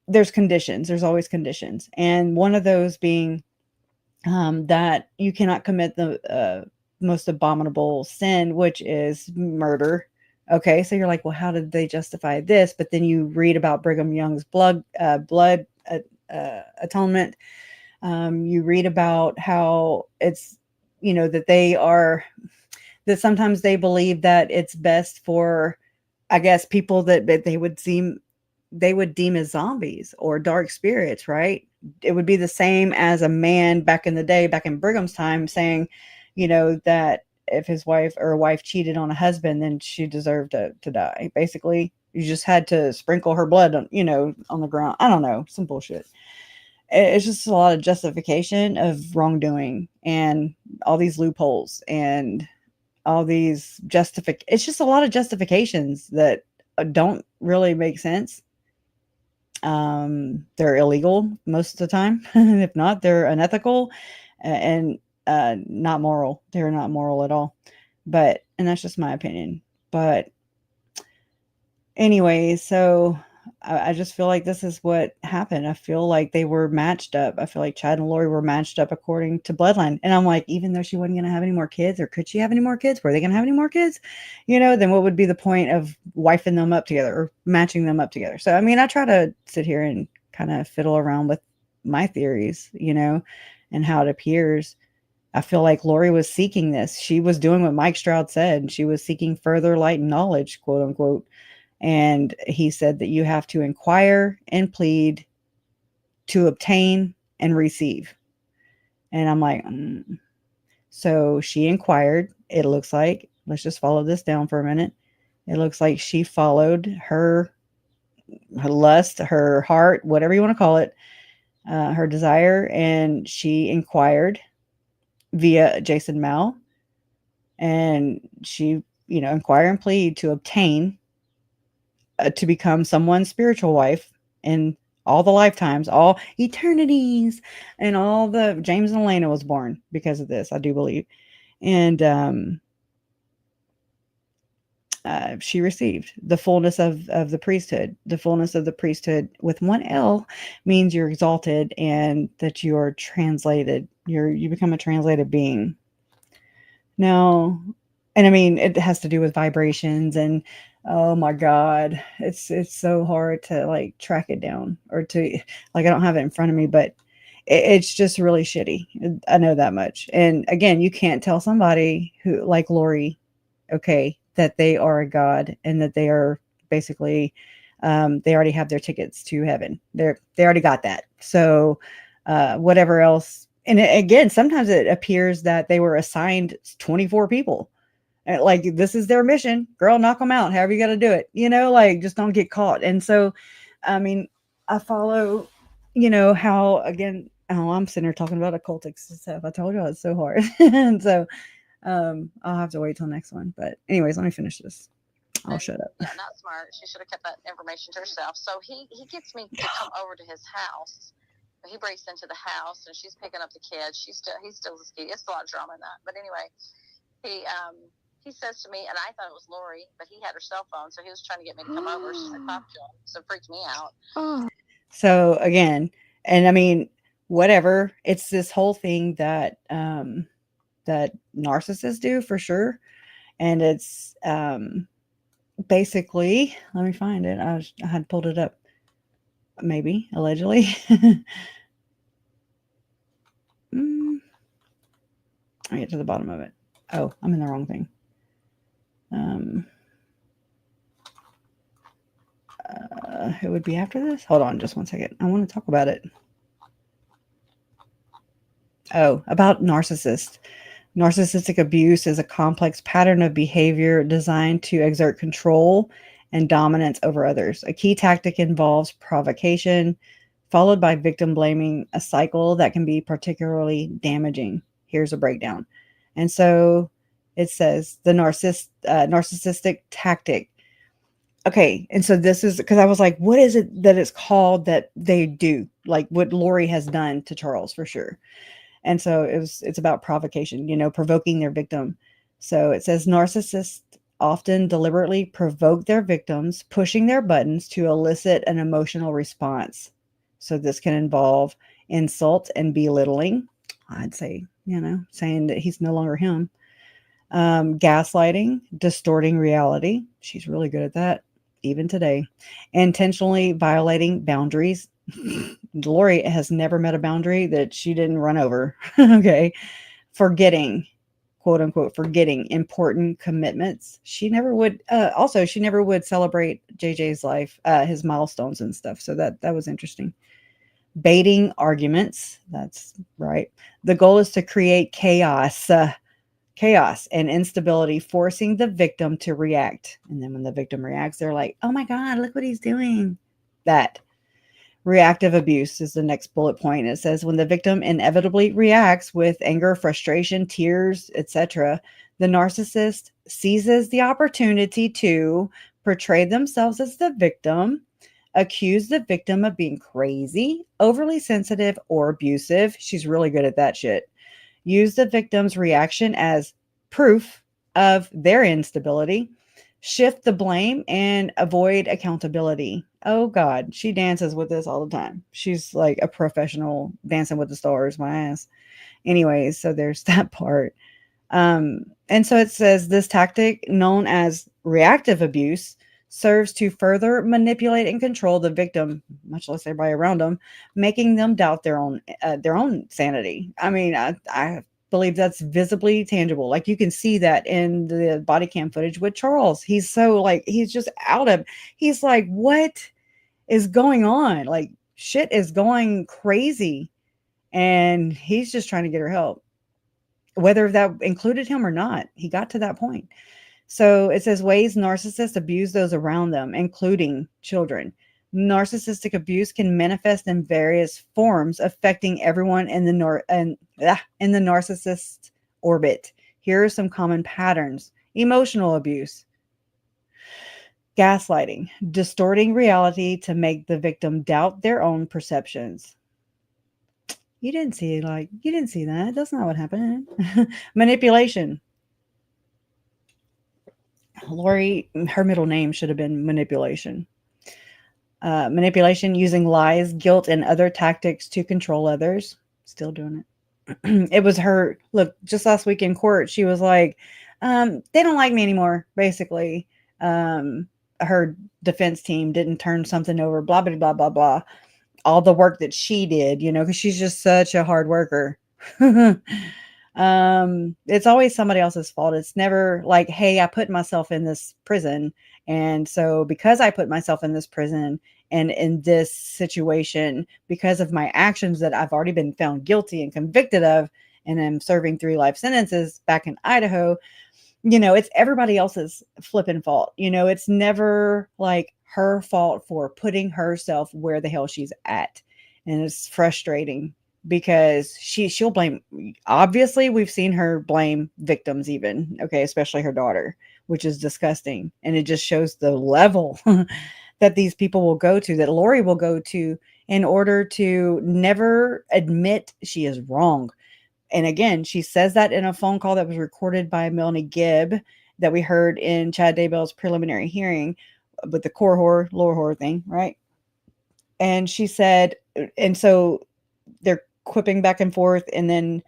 there's conditions. There's always conditions, and one of those being that you cannot commit the most abominable sin, which is murder. Okay, so you're like, well, how did they justify this? But then you read about Brigham Young's blood atonement. You read about how it's, that sometimes they believe that it's best for, I guess, people that they would deem as zombies or dark spirits, right? It would be the same as a man back in the day, back in Brigham's time, saying, that if his wife cheated on a husband, then she deserved to die. Basically, you just had to sprinkle her blood on the ground. I don't know, some bullshit. It's just a lot of justification of wrongdoing and all these loopholes and all these it's just a lot of justifications that don't really make sense. They're illegal most of the time. If not, they're unethical and not moral. They're not moral at all. And that's just my opinion. But anyway, so I just feel like this is what happened. I feel like they were matched up. I feel like Chad and Lori were matched up according to bloodline. And I'm like, even though she wasn't going to have any more kids, or could she have any more kids? Were they going to have any more kids? Then what would be the point of wifing them up together or matching them up together? So, I mean, I try to sit here and kind of fiddle around with my theories, and how it appears. I feel like Lori was seeking this. She was doing what Mike Stroud said. She was seeking further light and knowledge, quote unquote. And he said that you have to inquire and plead to obtain and receive. And I'm like, So she inquired. It looks like, let's just follow this down for a minute. It looks like she followed her lust, her heart, whatever you want to call it, her desire. And she inquired via Jason Mal. And she, inquire and plead to obtain to become someone's spiritual wife in all the lifetimes, all eternities, and all the James and Elena was born because of this, I do believe. And she received the fullness of the priesthood. The fullness of the priesthood with one L means you're exalted and that you are translated. You become a translated being. Now, and I mean, it has to do with vibrations and, oh my God, it's so hard to like track it down or to like, I don't have it in front of me, but it's just really shitty. I know that much. And again, you can't tell somebody who like Lori, okay, that they are a god and that they are basically, they already have their tickets to heaven. They already got that. So whatever else. And again, sometimes it appears that they were assigned 24 people. Like, this is their mission. Girl, knock them out. However you got to do it. Like, just don't get caught. And so, I mean, I follow, how, again, I'm sitting here talking about occultics and stuff. I told you it's so hard. And so I'll have to wait till next one. But anyways, let me finish this. I'll shut up. Yeah, not smart. She should have kept that information to herself. So he gets me to come over to his house. He breaks into the house and she's picking up the kids. He's still the ski. It's a lot of drama in that. But anyway, he says to me, and I thought it was Lori, but he had her cell phone, so he was trying to get me to come over. So I talked to him, so it freaked me out. So again, and I mean, whatever. It's this whole thing that that narcissists do for sure, and it's basically. Let me find it. I had pulled it up. Maybe allegedly. I get to the bottom of it. Oh, I'm in the wrong thing. It would be after this. Hold on just one second. I want to talk about it. Oh, about narcissists. Narcissistic abuse is a complex pattern of behavior designed to exert control and dominance over others. A key tactic involves provocation, followed by victim blaming, a cycle that can be particularly damaging. Here's a breakdown. And so it says the narcissistic tactic. Okay, and so this is because I was like, what is it that it's called that they do? Like what Lori has done to Charles for sure. And so it's about provocation, provoking their victim. So it says narcissists often deliberately provoke their victims, pushing their buttons to elicit an emotional response. So this can involve insult and belittling. I'd say, saying that he's no longer him. Gaslighting, distorting reality. She's really good at that, even today. Intentionally violating boundaries. Lori has never met a boundary that she didn't run over. Okay. Forgetting, quote unquote, forgetting important commitments. She never would, she never would celebrate JJ's life, his milestones and stuff. So that was interesting. Baiting arguments. That's right. The goal is to create chaos and instability, forcing the victim to react. And then when the victim reacts, they're like, oh my God, look what he's doing. That. Reactive abuse is the next bullet point. It says when the victim inevitably reacts with anger, frustration, tears, etc., the narcissist seizes the opportunity to portray themselves as the victim, accuse the victim of being crazy, overly sensitive, or abusive. She's really good at that shit. Use the victim's reaction as proof of their instability. Shift the blame and avoid accountability. Oh God, she dances with this all the time. She's like a professional Dancing with the Stars, my ass. Anyways, so there's that part. And so it says this tactic, known as reactive abuse, serves to further manipulate and control the victim, much less everybody around them, making them doubt their own sanity. I mean, I believe that's visibly tangible. Like you can see that in the body cam footage with Charles. He's so like, he's just he's like, what is going on? Like shit is going crazy. And he's just trying to get her help. Whether that included him or not, he got to that point. So it says ways narcissists abuse those around them, including children. Narcissistic abuse can manifest in various forms, affecting everyone in the narcissist orbit. Here are some common patterns. Emotional abuse. Gaslighting, distorting reality to make the victim doubt their own perceptions. You didn't see that. That's not what happened. Manipulation. Lori, her middle name should have been Manipulation. Manipulation using lies, guilt, and other tactics to control others. Still doing it. It was her. Look, just last week in court, she was like, they don't like me anymore, basically. Her defense team didn't turn something over, blah, blah, blah, blah, blah. All the work that she did, because she's just such a hard worker. It's always somebody else's fault. It's never like, hey, I put myself in this prison. And so because I put myself in this prison and in this situation, because of my actions that I've already been found guilty and convicted of, and I'm serving 3 life sentences back in Idaho, it's everybody else's flipping fault. It's never like her fault for putting herself where the hell she's at. And it's frustrating because she'll blame. Obviously, we've seen her blame victims even, okay, especially her daughter, which is disgusting. And it just shows the level that these people will go to, that Lori will go to in order to never admit she is wrong. And again, she says that in a phone call that was recorded by Melanie Gibb that we heard in Chad Daybell's preliminary hearing with the lower whore thing, right? And she said, and so they're quipping back and forth. And then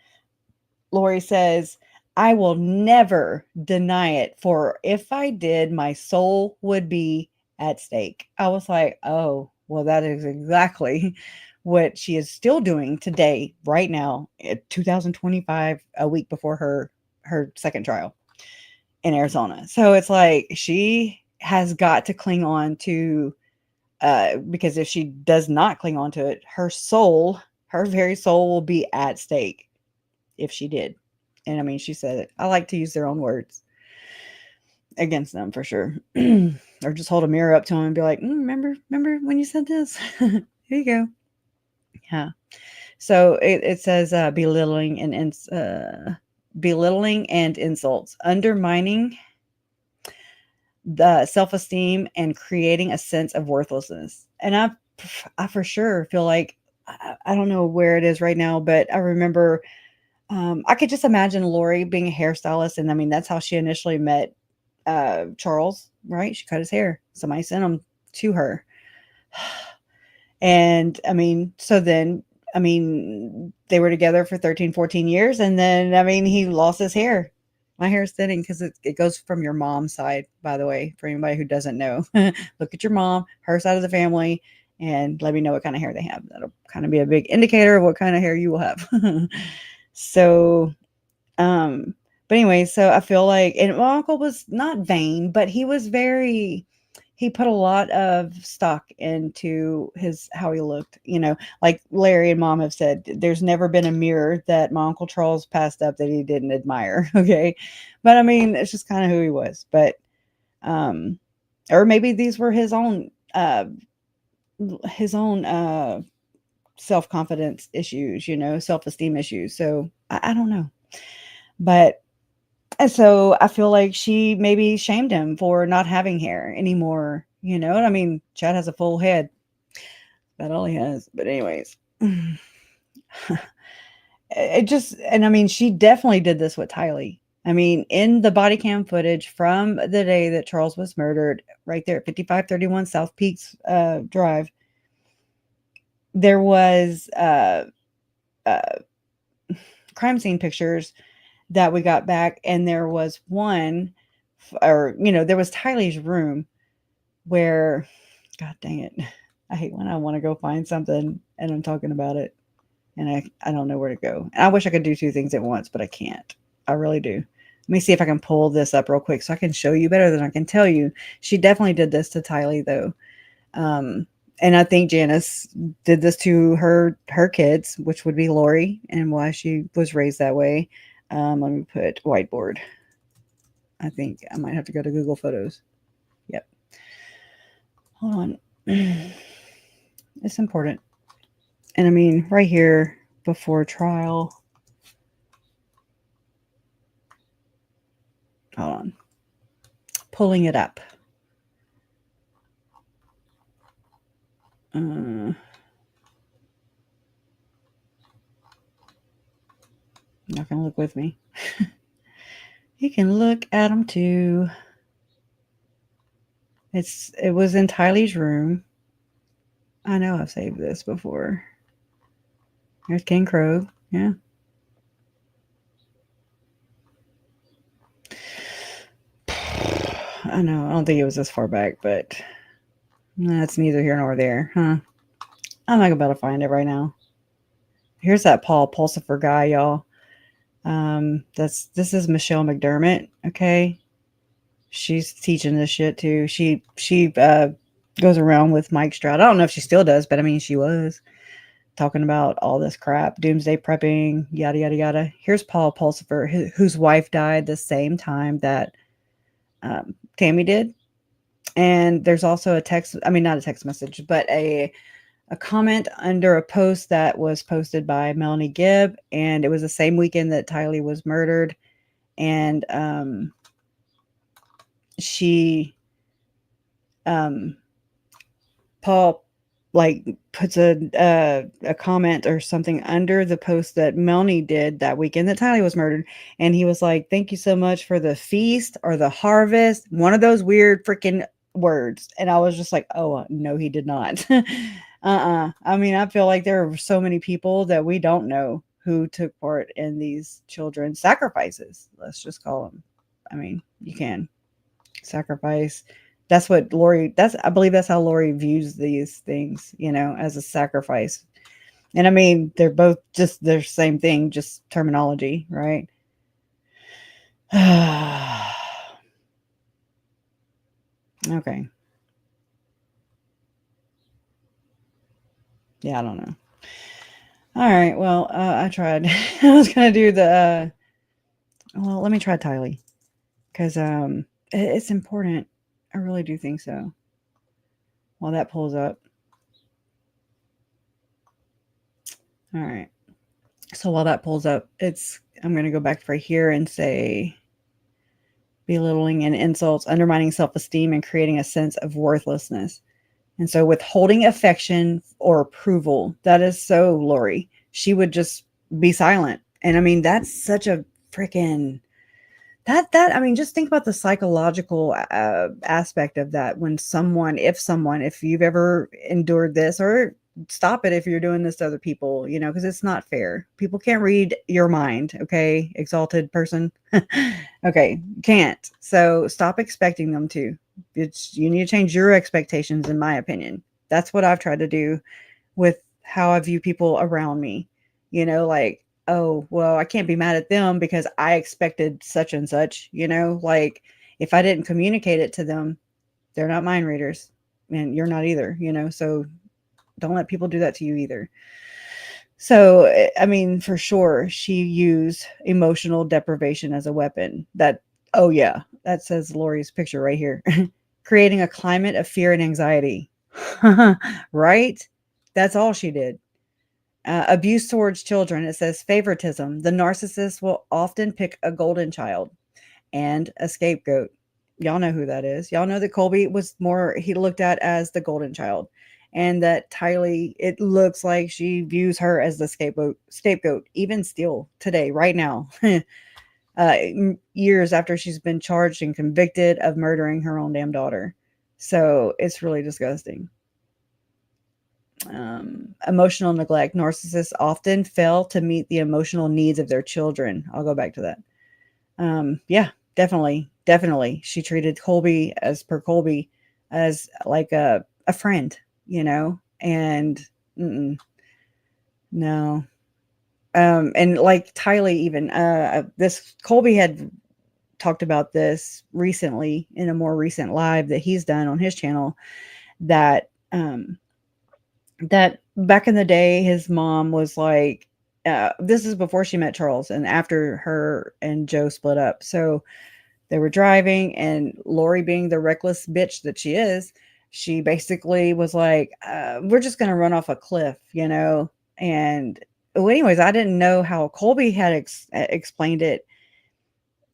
Lori says, I will never deny it, for if I did, my soul would be at stake. I was like, oh, well, that is exactly what she is still doing today, right now, 2025, a week before her second trial in Arizona. So it's like she has got to cling on to, because if she does not cling on to it, her very soul will be at stake if she did. And I mean, she said it. I like to use their own words. against them for sure. Or just hold a mirror up to them and be like, remember when you said this? Here you go. Yeah. So it says belittling and insults, undermining the self-esteem and creating a sense of worthlessness. And I for sure feel like, I don't know where it is right now, but I remember I could just imagine Lori being a hairstylist. And I mean, that's how she initially met Charles, right? She cut his hair. Somebody sent him to her. And I mean, so then, I mean, they were together for 13, 14 years. And then, I mean, he lost his hair. My hair is thinning because it goes from your mom's side, by the way, for anybody who doesn't know. Look at your mom, her side of the family, and let me know what kind of hair they have. That'll kind of be a big indicator of what kind of hair you will have. So, but anyway, so I feel like, and my uncle was not vain, but he was he put a lot of stock into how he looked, like Larry and Mom have said, there's never been a mirror that my Uncle Charles passed up that he didn't admire. Okay. But I mean, it's just kind of who he was, but, or maybe these were his own self-confidence issues, self-esteem issues. So I don't know, but and so I feel like she maybe shamed him for not having hair anymore. I mean, Chad has a full head. That's all he has. But anyways, and I mean, she definitely did this with Tylee. I mean, in the body cam footage from the day that Charles was murdered, right there at 5531 South Peaks Drive, there was crime scene pictures that we got back, and there was one, or there was Tylee's room where, god dang it, I hate when I want to go find something and I'm talking about it and I don't know where to go. And I wish I could do two things at once, but I can't. I really do. Let me see if I can pull this up real quick so I can show you better than I can tell you. She definitely did this to Tylee though. And I think Janice did this to her kids, which would be Lori, and why she was raised that way. Let me put whiteboard. I think I might have to go to Google Photos. Yep. Hold on. It's important. And I mean, right here before trial. Hold on. Pulling it up. Not gonna look with me. You can look at them too. It was in Tylee's room. I know I've saved this before. There's King Crow. Yeah. I know. I don't think it was this far back, but that's neither here nor there, huh? I'm not about to find it right now. Here's that Paul Pulsifer guy, y'all. This is Michelle McDermott. Okay. She's teaching this shit too. She goes around with Mike Stroud. I don't know if she still does, but I mean, she was talking about all this crap, doomsday prepping, yada, yada, yada. Here's Paul Pulsifer, whose wife died the same time that Tammy did. And there's also not a text message, but a comment under a post that was posted by Melanie Gibb. And it was the same weekend that Tylee was murdered. And Paul puts a comment or something under the post that Melanie did that weekend that Tylee was murdered. And he was like, thank you so much for the feast or the harvest. One of those weird freaking words. And I was just like, oh, no, he did not. I mean, I feel like there are so many people that we don't know who took part in these children's sacrifices. Let's just call them. I mean, you can sacrifice. That's what I believe that's how Lori views these things, as a sacrifice. And I mean, they're both just the same thing, just terminology, right? Okay. Yeah, I don't know. All right. Well, I tried. I was going to do well, let me try Tylee. Because It's important. I really do think so. While that pulls up. All right. So while that pulls up, I'm going to go back right here and say belittling and insults, undermining self-esteem, and creating a sense of worthlessness. And so withholding affection or approval, that is so Lori. She would just be silent. And I mean, that's such a freaking I mean, just think about the psychological aspect of that. When if you've ever endured this, or stop it if you're doing this to other people, because it's not fair. People can't read your mind. Okay. Exalted person. Okay. Can't. So stop expecting them to. You need to change your expectations, in my opinion. That's what I've tried to do with how I view people around me. Like, oh, well, I can't be mad at them because I expected such and such, like if I didn't communicate it to them, they're not mind readers, and you're not either, so don't let people do that to you either. So, I mean, for sure, she used emotional deprivation as a weapon. Oh yeah, that says Lori's picture right here. Creating a climate of fear and anxiety. Right? That's all she did. Abuse towards children. It says favoritism. The narcissist will often pick a golden child and a scapegoat. Y'all know who that is. Y'all know that Colby was he looked at as the golden child, and that Tylee, it looks like she views her as the scapegoat, even still today, right now, years after she's been charged and convicted of murdering her own damn daughter. So it's really disgusting. Emotional neglect. Narcissists often fail to meet the emotional needs of their children. I'll go back to that. Yeah, definitely. She treated Colby as like a friend, and no. And like Tylee, even this Colby had talked about this recently in a more recent live that he's done on his channel, that that back in the day, his mom was like, this is before she met Charles and after her and Joe split up. So they were driving, and Lori, being the reckless bitch that she is, she basically was like, we're just going to run off a cliff, And well, anyways, I didn't know how Colby had explained it.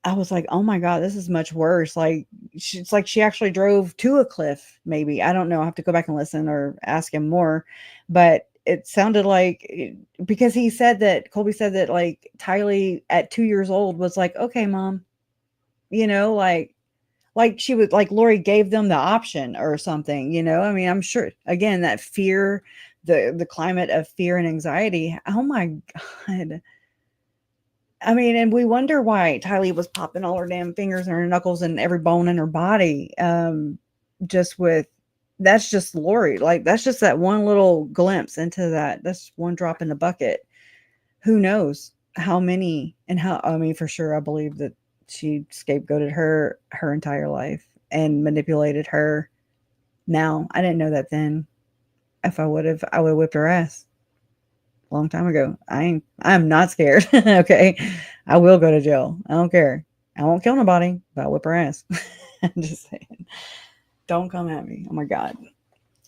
I was like, oh my God, this is much worse. Like, it's like she actually drove to a cliff, maybe. I don't know. I have to go back and listen or ask him more. But it sounded like, because Colby said that, like, Tylee at 2 years old was like, okay, mom, like she would, like Lori gave them the option or something, I mean, I'm sure, again, that fear, the climate of fear and anxiety. Oh my God. I mean, and we wonder why Tylee was popping all her damn fingers and her knuckles and every bone in her body. That's just Lori. Like, that's just that one little glimpse into that. That's one drop in the bucket. Who knows how many and how, I mean, for sure, I believe that she scapegoated her entire life and manipulated her. Now, I didn't know that then. If I would have whipped her ass long time ago. I'm not scared. Okay. I will go to jail. I don't care. I won't kill nobody, but I'll whip her ass. I'm just saying. Don't come at me. Oh my God.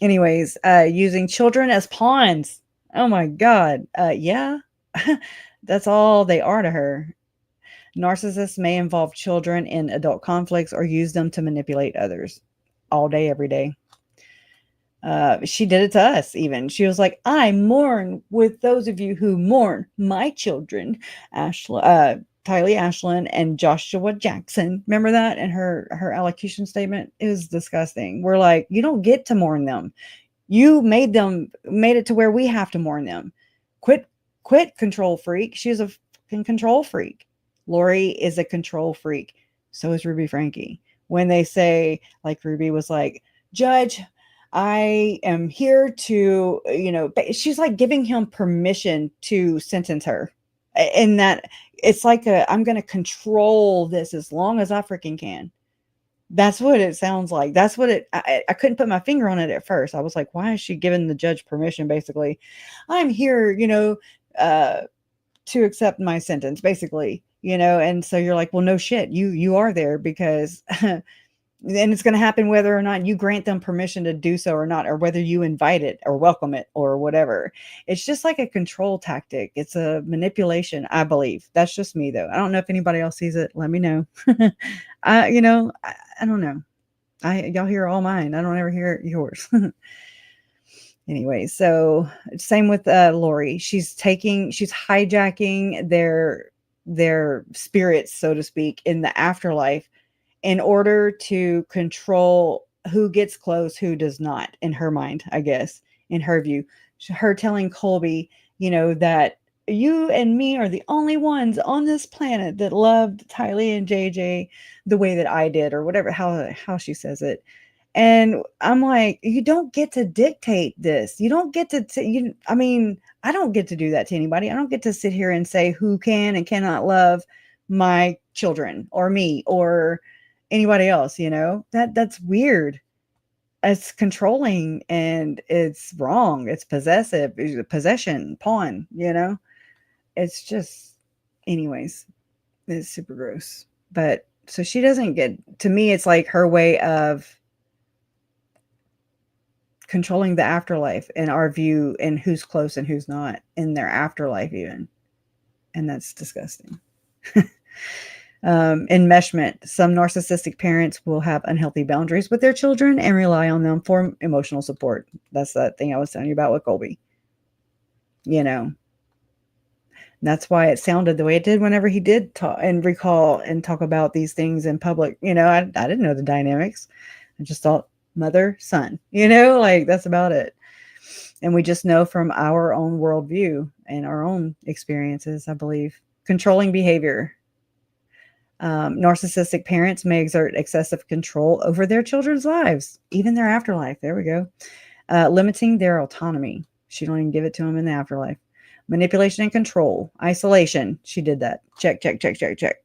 Anyways, using children as pawns. Oh my God. Yeah. That's all they are to her. Narcissists may involve children in adult conflicts or use them to manipulate others all day, every day. She did it to us even. She was like, I mourn with those of you who mourn my children, Tylee Ashland and Joshua Jackson. Remember that in her allocution statement? It was disgusting. We're like, you don't get to mourn them. You made it to where we have to mourn them. Quit, control freak. She's a fucking control freak. Lori is a control freak. So is Ruby Frankie. When they say, like Ruby was like, Judge, I am here to, she's like giving him permission to sentence her. And that it's like I'm going to control this as long as I freaking can. That's what it sounds like. That's what I couldn't put my finger on it at first. I was like, why is she giving the judge permission? Basically, I'm here, to accept my sentence, basically, and so you're like, well, no shit, you are there because and it's going to happen whether or not you grant them permission to do so or not, or whether you invite it or welcome it or whatever. It's just like a control tactic. It's a manipulation, I believe. That's just me, though. I don't know if anybody else sees it. Let me know. I don't know. Y'all hear all mine. I don't ever hear yours. Anyway, so same with Lori. She's hijacking their spirits, so to speak, in the afterlife in order to control who gets close, who does not, in her mind, I guess, in her view. Her telling Colby, that you and me are the only ones on this planet that loved Tylee and JJ the way that I did, or whatever, how she says it. And I'm like, you don't get to dictate this. You don't get to, I don't get to do that to anybody. I don't get to sit here and say who can and cannot love my children or me or anybody else, that's weird. It's controlling and it's wrong. It's possessive, it's possession, pawn, it's just, anyways, it's super gross. But so she doesn't get, to me, it's like her way of controlling the afterlife and our view and who's close and who's not in their afterlife even. And that's disgusting. Enmeshment. Some narcissistic parents will have unhealthy boundaries with their children and rely on them for emotional support. That's that thing I was telling you about with Colby. That's why it sounded the way it did whenever he did talk and recall and talk about these things in public. I didn't know the dynamics. I just thought mother, son, like that's about it. And we just know from our own worldview and our own experiences, I believe. Controlling behavior. Narcissistic parents may exert excessive control over their children's lives, even their afterlife. There we go. Limiting their autonomy. She don't even give it to them in the afterlife. Manipulation and control. Isolation. She did that. Check, check, check, check, check.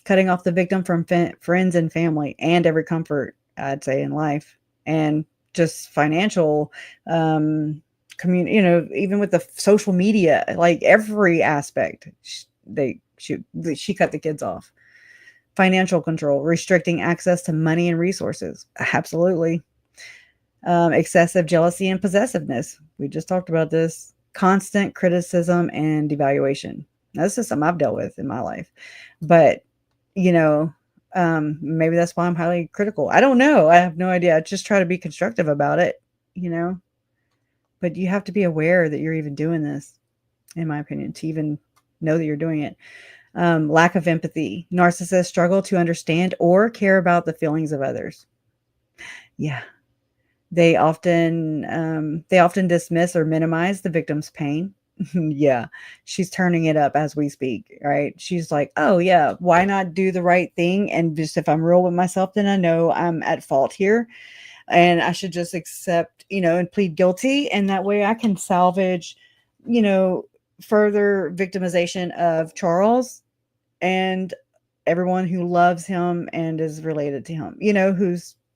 Cutting off the victim from friends and family and every comfort, I'd say, in life. And just financial, even with the social media, like every aspect, she cut the kids off. Financial control, restricting access to money and resources. Absolutely. Excessive jealousy and possessiveness. We just talked about this. Constant criticism and devaluation. Now, this is something I've dealt with in my life. But, maybe that's why I'm highly critical. I don't know. I have no idea. I just try to be constructive about it, But you have to be aware that you're even doing this, in my opinion, to even know that you're doing it. Lack of empathy. Narcissists struggle to understand or care about the feelings of others. Yeah. They often dismiss or minimize the victim's pain. Yeah. She's turning it up as we speak, right? She's like, oh yeah, why not do the right thing? And just, if I'm real with myself, then I know I'm at fault here and I should just accept, and plead guilty. And that way I can salvage, further victimization of Charles and everyone who loves him and is related to him,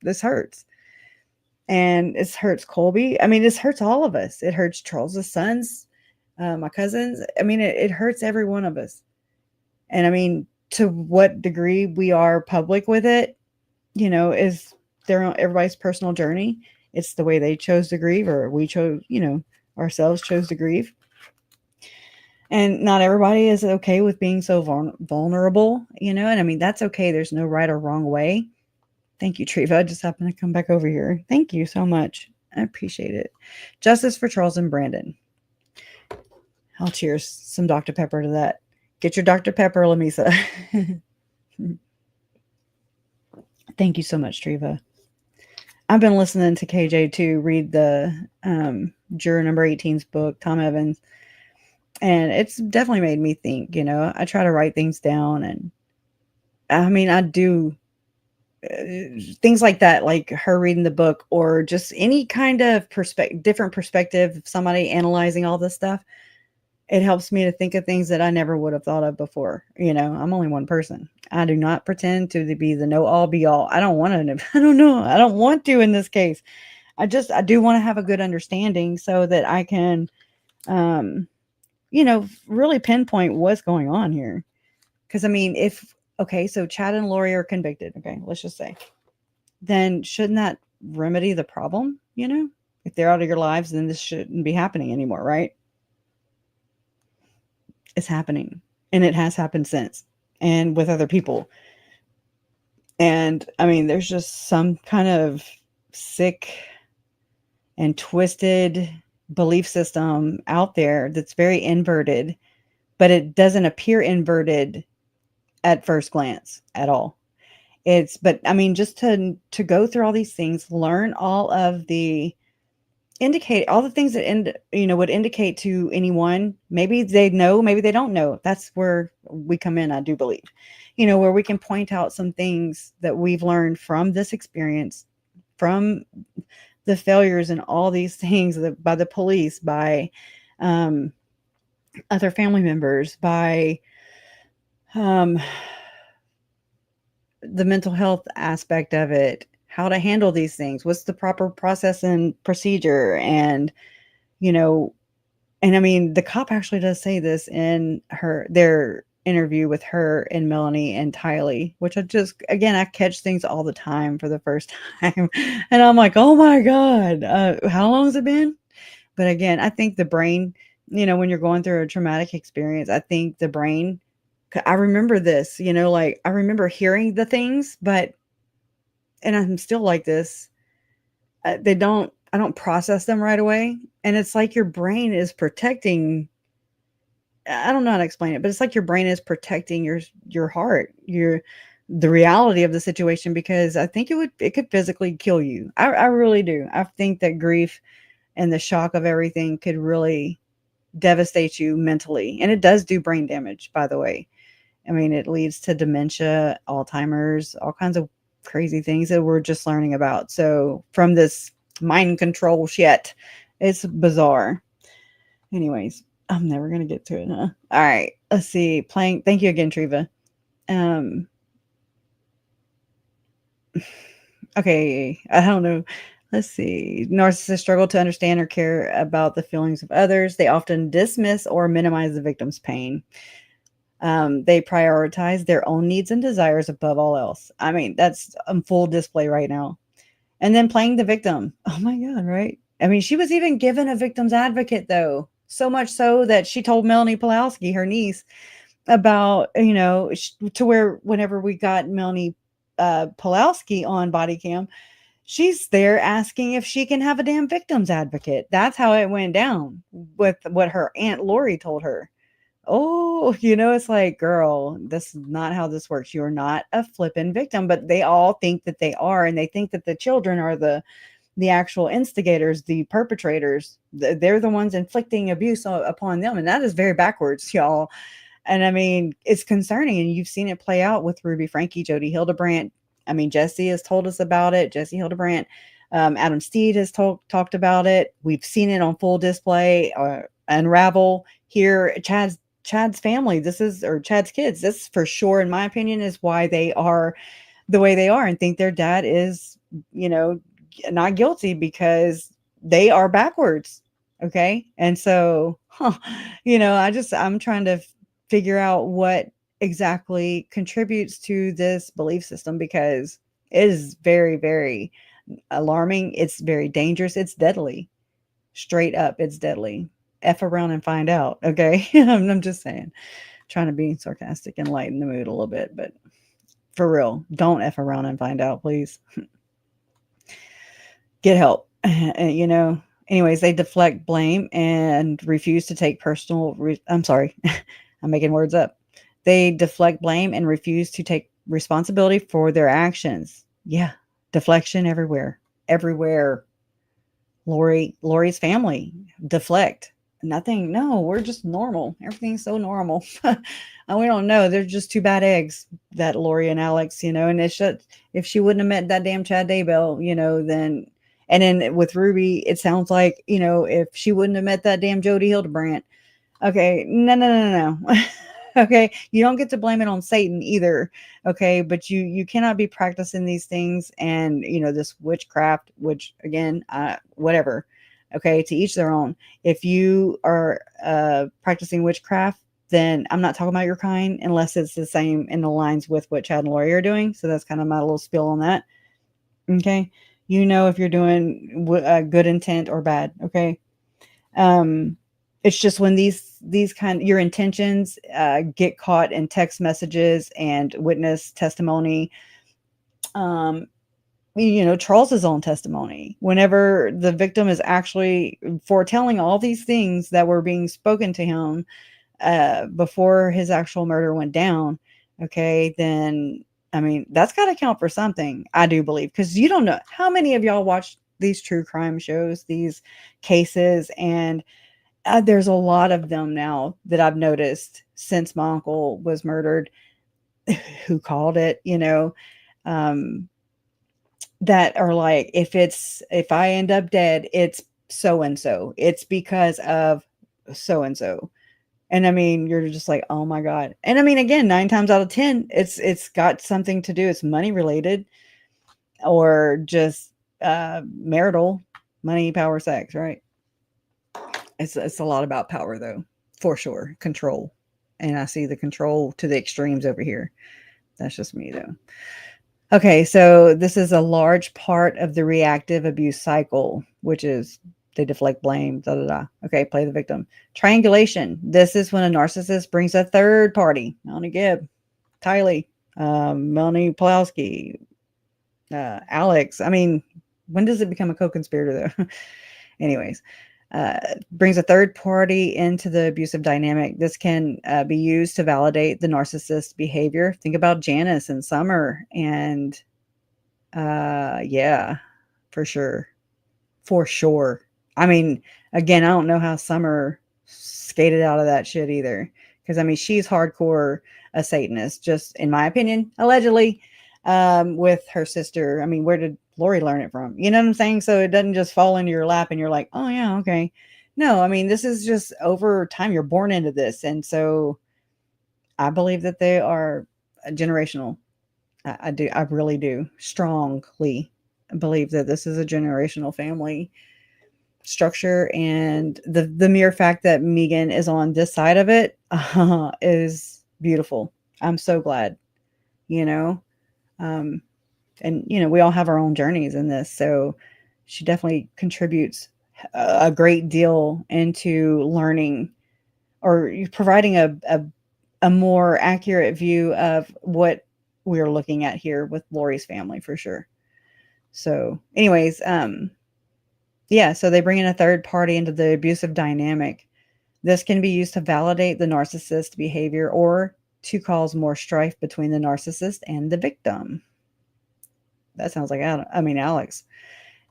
this hurts. And it hurts Colby. This hurts all of us. It hurts Charles's sons, my cousins. It hurts every one of us. And to what degree we are public with it, is everybody's personal journey. It's the way they chose to grieve, or we chose, ourselves chose to grieve. And not everybody is okay with being so vulnerable, and that's okay. There's no right or wrong way. Thank you, Treva. I just happened to come back over here. Thank you so much. I appreciate it. Justice for Charles and Brandon. I'll cheers some Dr. Pepper to that. Get your Dr. Pepper, Lamisa. Thank you so much, Treva. I've been listening to KJ too read the Juror Number 18's book, Tom Evans. And it's definitely made me think, I try to write things down. And I do things like that, like her reading the book, or just any kind of different perspective of somebody analyzing all this stuff. It helps me to think of things that I never would have thought of before. I'm only one person. I do not pretend to be the know all be all. I don't want to. I don't know. I don't want to in this case. I do want to have a good understanding so that I can, really pinpoint what's going on here. Because, I mean, so Chad and Lori are convicted, okay, let's just say, then shouldn't that remedy the problem? If they're out of your lives, then this shouldn't be happening anymore, right? It's happening, and it has happened since, and with other people. And I mean, there's just some kind of sick and twisted belief system out there that's very inverted, but it doesn't appear inverted at first glance at all. But I mean, just to go through all these things, learn all of the things that would indicate to anyone, maybe they know, maybe they don't know. That's where we come in, I do believe, where we can point out some things that we've learned from this experience, from the failures and all these things by the police, by other family members, by the mental health aspect of it, how to handle these things, what's the proper process and procedure. And I mean, the cop actually does say this in their interview with her and Melanie and Tylee, which I catch things all the time for the first time. And I'm like, oh my God, how long has it been? But again, I think the brain, when you're going through a traumatic experience, I think the brain, I remember this, like I remember hearing the things, and I'm still like this. I don't process them right away. And it's like your brain is protecting. I don't know how to explain it, but it's like your brain is protecting your heart, the reality of the situation, because I think it could physically kill you. I really do. I think that grief and the shock of everything could really devastate you mentally. And it does do brain damage, by the way. I mean, it leads to dementia, Alzheimer's, all kinds of crazy things that we're just learning about. So from this mind control shit, it's bizarre. Anyways, I'm never going to get to it, huh? All right, let's see. Thank you again, Triva. Okay, I don't know. Let's see. Narcissists struggle to understand or care about the feelings of others. They often dismiss or minimize the victim's pain. They prioritize their own needs and desires above all else. I mean, that's on full display right now. And then playing the victim. Oh my God, right? I mean, she was even given a victim's advocate, though. So much so that she told Melanie Pulowski, her niece, about, to where whenever we got Melanie Pulowski on body cam, she's there asking if she can have a damn victim's advocate. That's how it went down with what her Aunt Lori told her. Oh, it's like, girl, this is not how this works. You're not a flippin' victim, but they all think that they are. And they think that the children are the actual instigators, the perpetrators. They're the ones inflicting abuse upon them. And that is very backwards, y'all. And I mean, it's concerning. And you've seen it play out with Ruby Frankie, Jody Hildebrandt. I mean, Jesse has told us about it. Jesse Hildebrandt. Adam Steed has talked about it. We've seen it on full display, unravel here. Chad's family, Chad's kids, this for sure, in my opinion, is why they are the way they are and think their dad is, not guilty, because they are backwards. Okay. And so, I'm trying to figure out what exactly contributes to this belief system, because it is very, very alarming. It's very dangerous. It's deadly. Straight up, it's deadly. F around and find out. Okay. I'm just saying, trying to be sarcastic and lighten the mood a little bit, but for real, don't F around and find out, please. Get help. Anyways, they deflect blame and refuse to take I'm sorry. I'm making words up. They deflect blame and refuse to take responsibility for their actions. Yeah. Deflection everywhere. Lori's family deflect. Nothing. No, we're just normal. Everything's so normal. And we don't know. They're just two bad eggs, that Lori and Alex, and if she wouldn't have met that damn Chad Daybell, then, and then with Ruby, it sounds like, if she wouldn't have met that damn Jody Hildebrandt. Okay. No. Okay. You don't get to blame it on Satan either. Okay. But you cannot be practicing these things and, this witchcraft, which again, whatever. Okay. To each their own. If you are practicing witchcraft, then I'm not talking about your kind unless it's the same in the lines with what Chad and Lori are doing. So that's kind of my little spiel on that. Okay. You know if you're doing good intent or bad. Okay. It's just when these kind your intentions get caught in text messages and witness testimony. Charles's own testimony, whenever the victim is actually foretelling all these things that were being spoken to him before his actual murder went down. Okay, then I mean that's got to count for something. I do believe, because you don't know how many of y'all watch these true crime shows, these cases, and there's a lot of them now that I've noticed since my uncle was murdered, who called it, that are like, if I end up dead, it's so and so. It's because of so and so. And I mean, you're just like, oh my God. And I mean, again, 9 times out of 10, it's got something to do. It's money related, or just marital, money, power, sex, right? It's a lot about power, though, for sure. Control. And I see the control to the extremes over here. That's just me, though. Okay, so this is a large part of the reactive abuse cycle, which is they deflect blame, da da da. Okay, play the victim. Triangulation. This is when a narcissist brings a third party. Melanie Gibb, Tylee, Melanie Pulowski, Alex. I mean, when does it become a co-conspirator, though? Anyways, brings a third party into the abusive dynamic. This can be used to validate the narcissist's behavior. Think about Janice and Summer, and yeah, for sure. I mean, again, I don't know how Summer skated out of that shit either, because I mean, she's hardcore a Satanist, just in my opinion, allegedly, with her sister. I mean, where did Lori learn it from? You know what I'm saying? So it doesn't just fall into your lap and you're like, oh yeah, okay. No, I mean, this is just over time. You're born into this. And so I believe that they are generational. I do. I really do strongly believe that this is a generational family structure. And the mere fact that Megan is on this side of it is beautiful. I'm so glad, you know. And we all have our own journeys in this, so she definitely contributes a great deal into learning, or providing a more accurate view of what we're looking at here with Lori's family, for sure. So anyways, yeah, so they bring in a third party into the abusive dynamic. This can be used to validate the narcissist behavior, or to cause more strife between the narcissist and the victim. That sounds like Alex.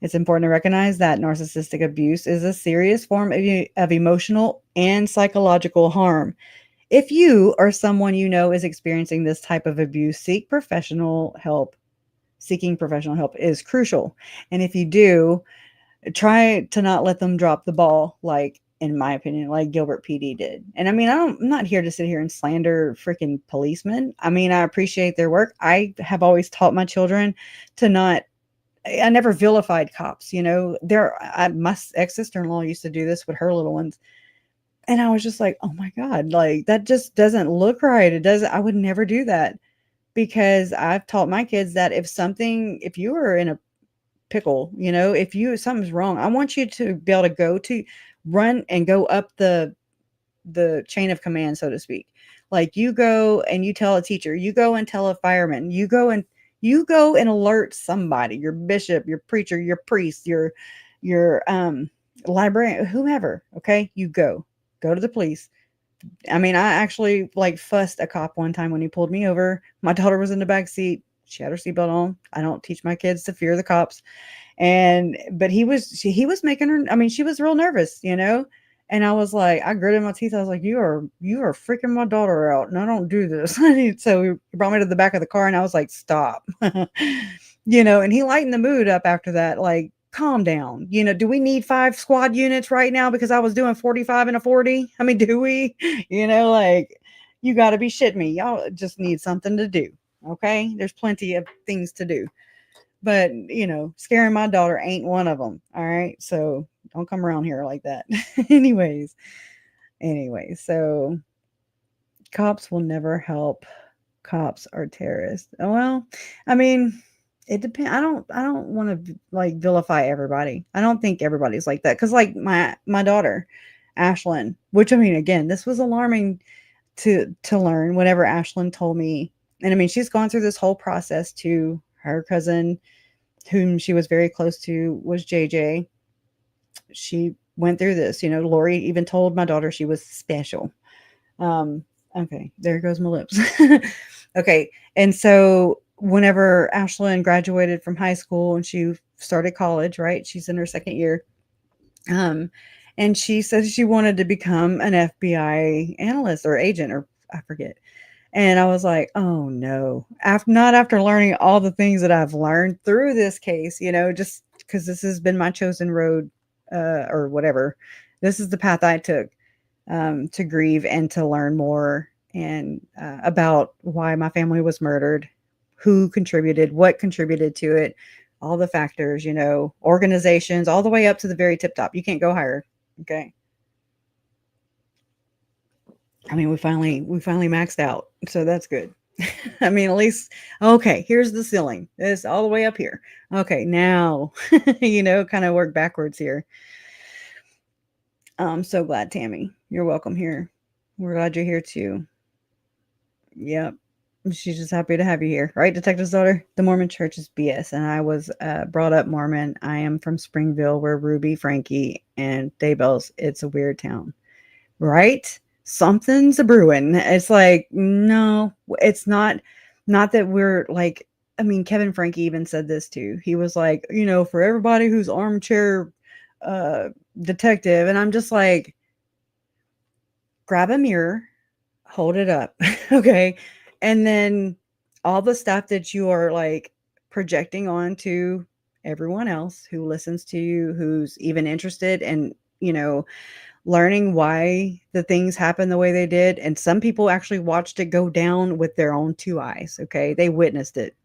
It's important to recognize that narcissistic abuse is a serious form of emotional and psychological harm. If you or someone you know is experiencing this type of abuse, seeking professional help is crucial. And if you do, try to not let them drop the ball, like, in my opinion, like Gilbert PD did. And I mean, I'm not here to sit here and slander freaking policemen. I mean, I appreciate their work. I have always taught my children to not, I never vilified cops. My ex-sister-in-law used to do this with her little ones. And I was just like, oh my God, like, that just doesn't look right. I would never do that, because I've taught my kids that if you are in a pickle, if something's wrong, I want you to be able to run and go up the chain of command, so to speak. Like, you go and you tell a teacher, you go and tell a fireman, you go and alert somebody, your bishop, your preacher, your priest, your librarian, whomever. Okay. You go to the police. I mean, I actually fussed a cop one time when he pulled me over. My daughter was in the back seat. She had her seatbelt on. I don't teach my kids to fear the cops. But he was making her, I mean, she was real nervous, and I was like, I gritted my teeth. I was like, you are freaking my daughter out, and I don't do this. So he brought me to the back of the car, and I was like, stop, and he lightened the mood up after that. Like, calm down. Do we need 5 squad units right now because I was doing 45 and a 40? I mean, do we, you got to be shitting me. Y'all just need something to do. Okay. There's plenty of things to do, but scaring my daughter ain't one of them. All right. So don't come around here like that. anyways. So Cops will never help. Cops are terrorists. Well, I mean, it depends. I don't want to like vilify everybody. I don't think everybody's like that. Cause like my daughter, Ashlyn, which I mean, again, this was alarming to learn whenever Ashlyn told me. And I mean, she's gone through this whole process too. Her cousin, whom she was very close to, was JJ. She went through this. Lori even told my daughter she was special. Okay, there goes my lips. Okay, and so whenever Ashlyn graduated from high school and she started college, right? She's in her second year. And she said she wanted to become an FBI analyst or agent, or I forget. And I was like, oh no, not after learning all the things that I've learned through this case, just because this has been my chosen road, or whatever. This is the path I took, to grieve and to learn more and about why my family was murdered, who contributed, what contributed to it, all the factors, organizations, all the way up to the very tip top. You can't go higher. Okay. I mean, we finally maxed out, so that's good. I mean, at least, okay, here's the ceiling. It's all the way up here. Okay, now, kind of work backwards here. I'm so glad, Tammy. You're welcome here. We're glad you're here too. Yep. She's just happy to have you here. Right, Detective's daughter? The Mormon church is BS, and I was brought up Mormon. I am from Springville, where Ruby, Frankie, and Daybell's. It's a weird town. Right? Something's a brewing. It's like, no, it's not that we're like, I mean, Kevin Frankie even said this too. He was like, for everybody who's armchair detective. And I'm just like, grab a mirror, hold it up. Okay. And then all the stuff that you are like projecting onto everyone else who listens to you, who's even interested in, learning why the things happened the way they did. And some people actually watched it go down with their own two eyes. Okay. They witnessed it.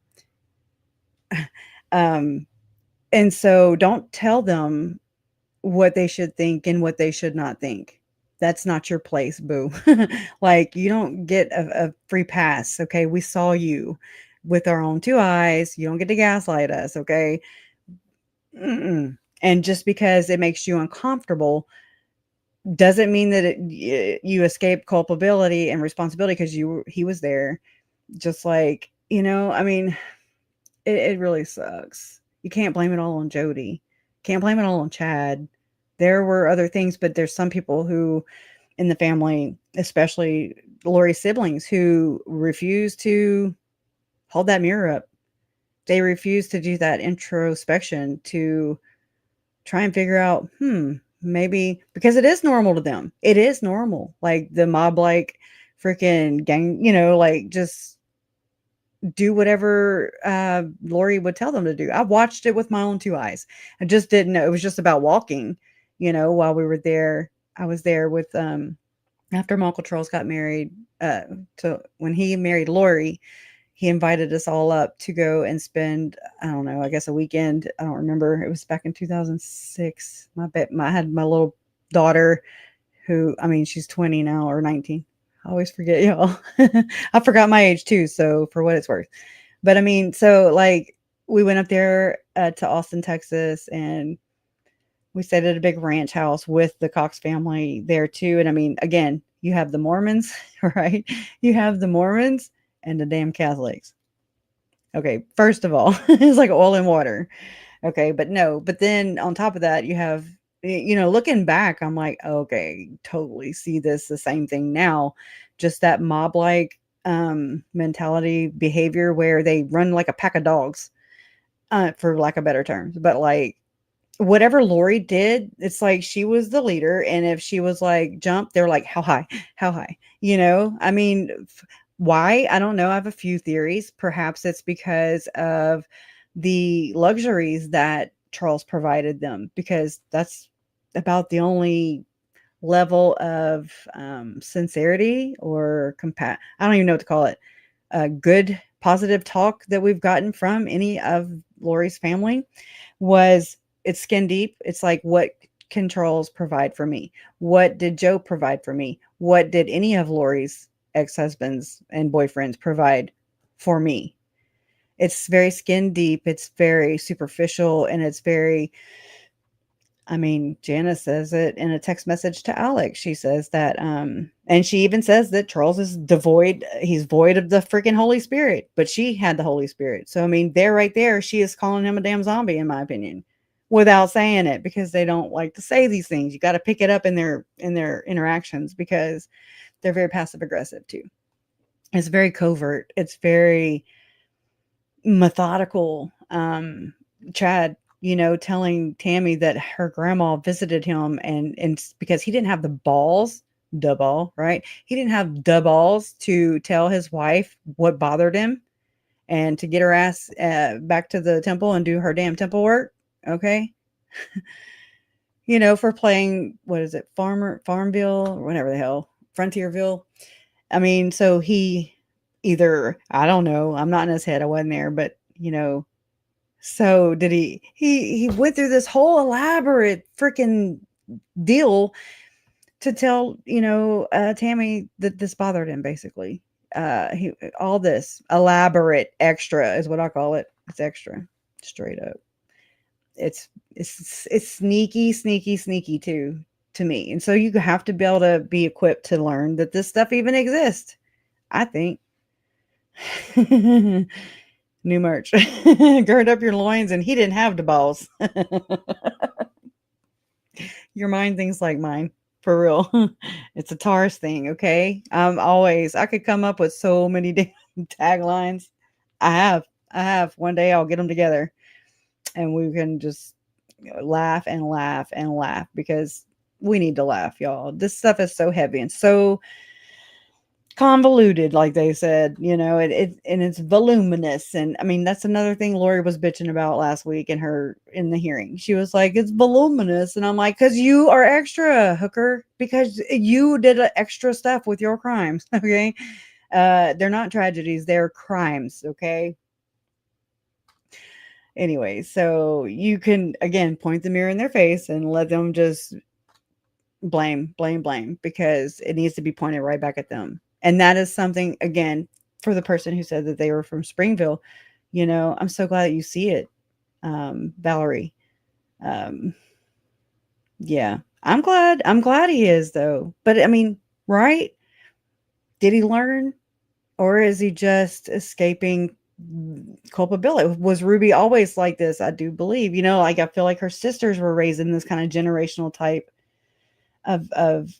And so don't tell them what they should think and what they should not think. That's not your place, boo. Like, you don't get a free pass. Okay. We saw you with our own two eyes. You don't get to gaslight us. Okay. Mm-mm. And just because it makes you uncomfortable doesn't mean that you escape culpability and responsibility, because he was there. Just like, I mean, it really sucks. You can't blame it all on Jody. Can't blame it all on Chad. There were other things, but there's some people who in the family, especially Lori's siblings, who refuse to hold that mirror up. They refuse to do that introspection to try and figure out, maybe, because it is normal to them. It is normal. Like the mob, like freaking gang, like just do whatever Lori would tell them to do. I watched it with my own two eyes. I just didn't know. It was just about walking, while we were there. I was there with, after my Uncle Charles got married, to when he married Lori, he invited us all up to go and spend, I don't know, I guess a weekend. I don't remember. It was back in 2006. I had my little daughter who, I mean, she's 20 now, or 19. I always forget, y'all. I forgot my age too. So for what it's worth. But I mean, so like we went up there to Austin, Texas, and we stayed at a big ranch house with the Cox family there too. And I mean, again, you have the Mormons, right? You have the Mormons and the damn Catholics. Okay, first of all, it's like oil and water. Okay, but then on top of that, you have, looking back, I'm like, okay, totally see this the same thing now. Just that mob-like mentality, behavior where they run like a pack of dogs, for lack of better terms. But like, whatever Lori did, it's like she was the leader. And if she was like, jump, they're like, how high? I mean, why? I don't know. I have a few theories. Perhaps it's because of the luxuries that Charles provided them, because that's about the only level of sincerity or I don't even know what to call it. Good, positive talk that we've gotten from any of Lori's family was, it's skin deep. It's like, what can Charles provide for me? What did Joe provide for me? What did any of Lori's ex-husbands and boyfriends provide for me. It's very skin deep, it's very superficial, and it's very, I mean, Janice says it in a text message to Alex. She says that, and she even says that Charles is devoid, he's void of the freaking Holy Spirit, but she had the Holy Spirit. So, I mean, there, right there, she is calling him a damn zombie, in my opinion, without saying it, because they don't like to say these things. You got to pick it up in their interactions, because they're very passive aggressive too. It's very covert. It's very methodical. Chad, telling Tammy that her grandma visited him, and because he didn't have the balls, right? He didn't have the balls to tell his wife what bothered him and to get her ass back to the temple and do her damn temple work. Okay. For playing, what is it? Farmville, or whatever the hell, Frontierville. I mean, so he either, I don't know, I'm not in his head, I wasn't there, but so did he went through this whole elaborate freaking deal to tell, Tammy that this bothered him, basically. All this elaborate extra is what I call it. It's extra, straight up. It's sneaky too, to me. And so you have to be able to be equipped to learn that this stuff even exists, I think. New merch. Gird up your loins, and he didn't have the balls. Your mind thinks like mine, for real. It's a Taurus thing, okay? I could come up with so many different taglines. I have. One day I'll get them together, and we can just laugh and laugh and laugh, because we need to laugh, y'all. This stuff is so heavy and so convoluted, like they said, and it's voluminous. And I mean, that's another thing Lori was bitching about last week in the hearing. She was like, it's voluminous. And I'm like, because you are extra, hooker, because you did extra stuff with your crimes. Okay. They're not tragedies, they're crimes. Okay. Anyway, so you can, again, point the mirror in their face and let them just blame, because it needs to be pointed right back at them. And that is something, again, for the person who said that they were from Springville, I'm so glad that you see it, Valerie. Yeah, I'm glad he is, though. But I mean, right? Did he learn, or is he just escaping culpability? Was Ruby always like this? I do believe, like, I feel like her sisters were raised in this kind of generational type of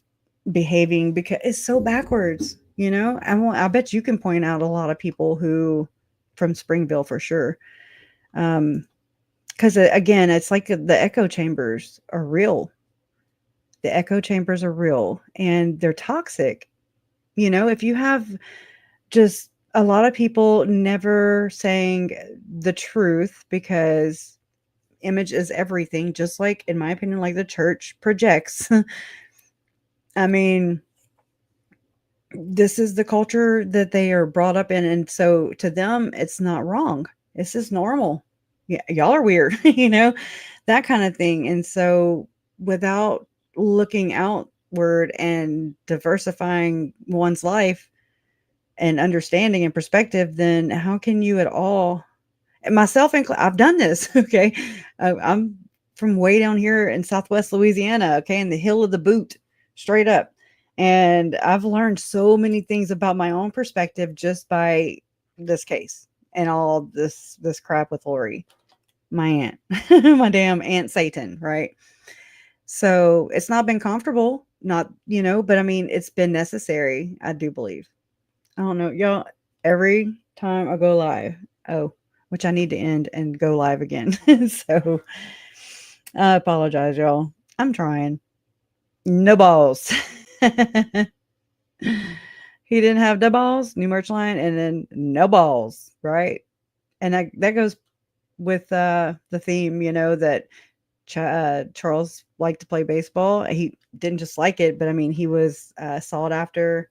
behaving, because it's so backwards. I bet you can point out a lot of people who from Springville for sure. Because again, it's like the echo chambers are real. The echo chambers are real, and they're toxic. If you have just a lot of people never saying the truth, because image is everything, just like, in my opinion, like the church projects. I mean, this is the culture that they are brought up in. And so to them, it's not wrong. It's just normal. Yeah, y'all are weird, that kind of thing. And so without looking outward and diversifying one's life and understanding and perspective, then how can you at all, and myself included, I've done this. Okay. I'm from way down here in Southwest Louisiana. Okay. In the hill of the boot, straight up. And I've learned so many things about my own perspective just by this case and all this crap with Lori, my aunt, my damn Aunt Satan, right? So it's not been comfortable, but I mean, it's been necessary, I do believe. I don't know, y'all, every time I go live, which I need to end and go live again. So I apologize, y'all. I'm trying. No balls. He didn't have the balls, new merch line, and then no balls, right? And that goes with the theme, that Charles liked to play baseball. He didn't just like it, but I mean, he was sought after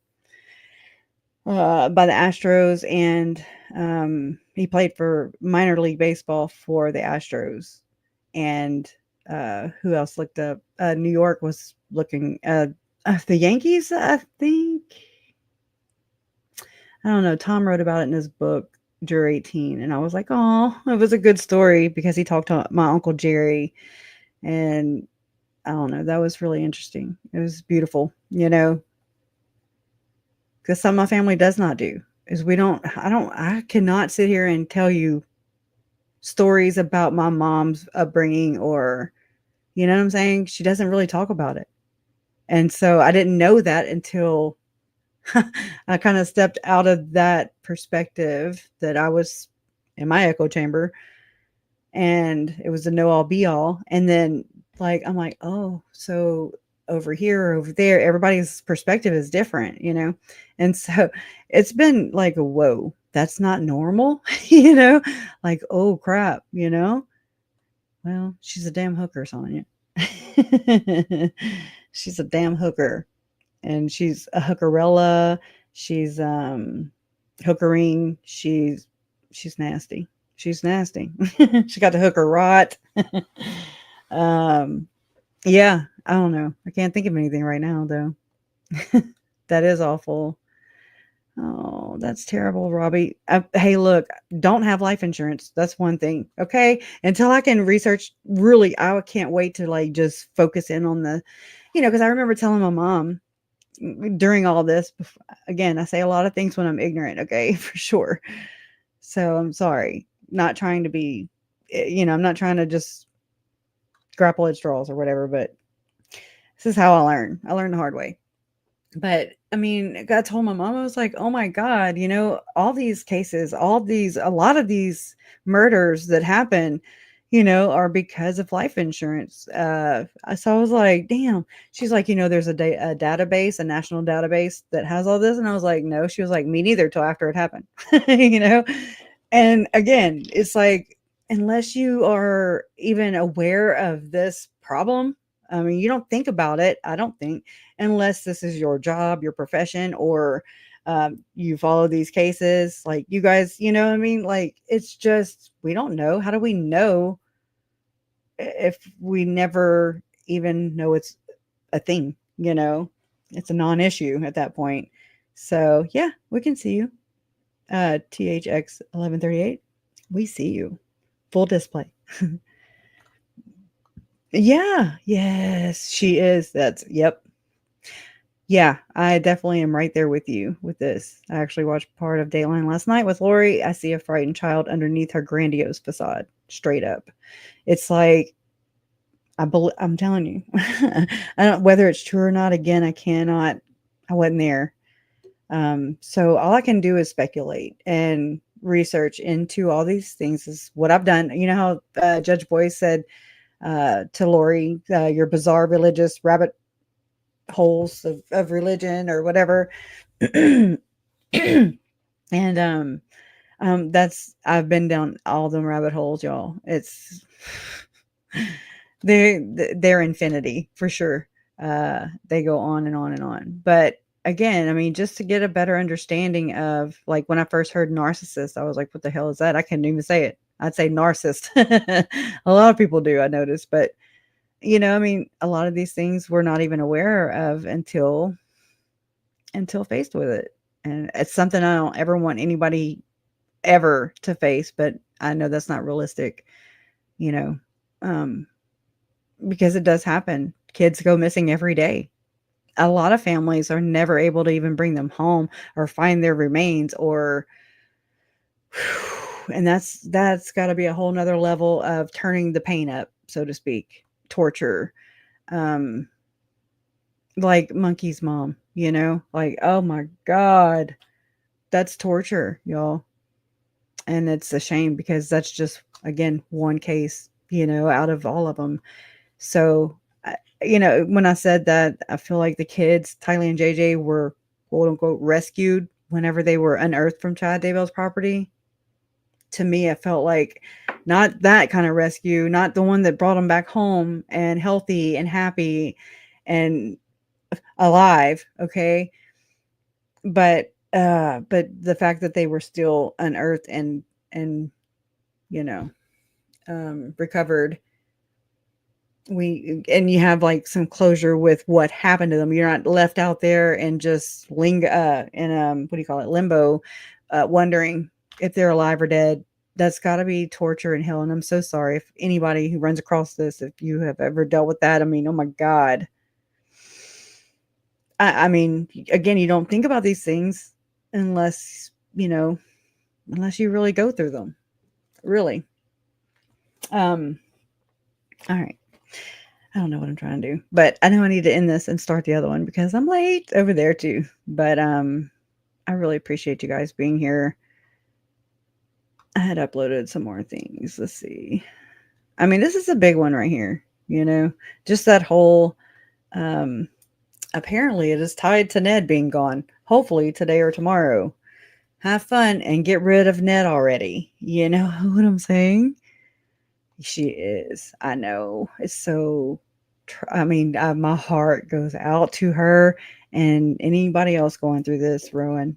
by the Astros, and he played for minor league baseball for the Astros. And who else looked up? New York was looking. The Yankees, I think. I don't know, Tom wrote about it in his book, Juror 18, and I was like, oh, it was a good story because he talked to my Uncle Jerry, and I don't know, that was really interesting. It was beautiful, because some of my family does not do is I cannot sit here and tell you stories about my mom's upbringing or, you know what I'm saying? She doesn't really talk about it. And so I didn't know that until I kind of stepped out of that perspective that I was in my echo chamber and it was a no all be all. And then I'm like, oh, so over here or over there, everybody's perspective is different. And so it's been like a whoa, that's not normal, like, oh crap. Well, she's a damn hooker, Sonya. She's a damn hooker. And she's a hookerella. She's hookering. She's nasty. She's nasty. She got the hooker rot. Yeah, I don't know. I can't think of anything right now though. That is awful. Oh, that's terrible, Robbie. Hey, look, don't have life insurance. That's one thing. Okay. Until I can research, really, I can't wait to just focus in on because I remember telling my mom during all this, again, I say a lot of things when I'm ignorant. Okay. For sure. So I'm sorry. Not trying to be, I'm not trying to just grapple at straws or whatever, but this is how I learn. I learned the hard way. But I mean, I told my mom, I was like, oh my God, all these cases, a lot of these murders that happen, are because of life insurance. So I was like, damn. She's like, there's a database, a national database that has all this. And I was like, no. She was like, me neither till after it happened, And again, it's like, unless you are even aware of this problem, I mean, you don't think about it, I don't think, unless this is your job, your profession, or you follow these cases. Like you guys, you know what I mean? Like, it's just, we don't know. How do we know if we never even know it's a thing? It's a non-issue at that point. So yeah, we can see you. THX 1138. We see you. Full display. Yeah. Yes, she is. Yep. Yeah, I definitely am right there with you with this. I actually watched part of Dateline last night with Lori. I see a frightened child underneath her grandiose facade. Straight up. It's like, I'm telling you. I don't, whether it's true or not, again, I wasn't there. So all I can do is speculate and research into all these things is what I've done. You know how Judge Boyce said to Lori, your bizarre religious rabbit holes of religion or whatever. And I've been down all them rabbit holes, y'all. It's they're infinity for sure. They go on and on and on. But again, I mean, just to get a better understanding of, like, when I first heard narcissist, I was like, what the hell is that? I couldn't even say it. I'd say narcissist. A lot of people do, I noticed, but I mean, a lot of these things we're not even aware of until faced with it. And it's something I don't ever want anybody ever to face, but I know that's not realistic, you know, um, because it does happen. Kids go missing every day. A lot of families are never able to even bring them home or find their remains, or and that's got to be a whole nother level of turning the pain up, so to speak. Torture, um, like Monkey's mom, like, oh my God, that's torture, y'all. And it's a shame because that's just, again, one case, out of all of them. So, when I said that, I feel like the kids, Tylee and JJ, were quote unquote rescued whenever they were unearthed from Chad Daybell's property. To me, I felt like not that kind of rescue, not the one that brought them back home and healthy and happy and alive. Okay. But the fact that they were still unearthed and, recovered and you have like some closure with what happened to them. You're not left out there and just what do you call it, limbo, wondering if they're alive or dead. That's got to be torture and hell. And I'm so sorry if anybody who runs across this, if you have ever dealt with that. I mean, oh my God. I mean, again, you don't think about these things unless unless you really go through them. Really. All right. I don't know what I'm trying to do, but I know I need to end this and start the other one because I'm late over there too. But I really appreciate you guys being here. I had uploaded some more things. Let's see. I mean, this is a big one right here, just that whole apparently it is tied to Ned being gone. Hopefully today or tomorrow. Have fun and get rid of Ned already. You know what I'm saying? She is. I know. It's so my heart goes out to her and anybody else going through this, Rowan.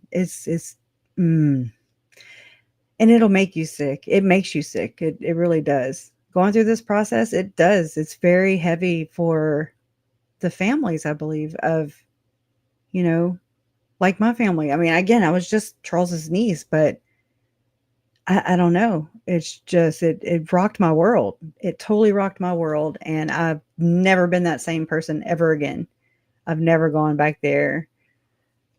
And it'll make you sick. It makes you sick. It really does. Going through this process, it does. It's very heavy for the families, I believe, of, like my family. I mean, again, I was just Charles's niece, but I don't know. It's just it rocked my world. It totally rocked my world, and I've never been that same person ever again. I've never gone back there.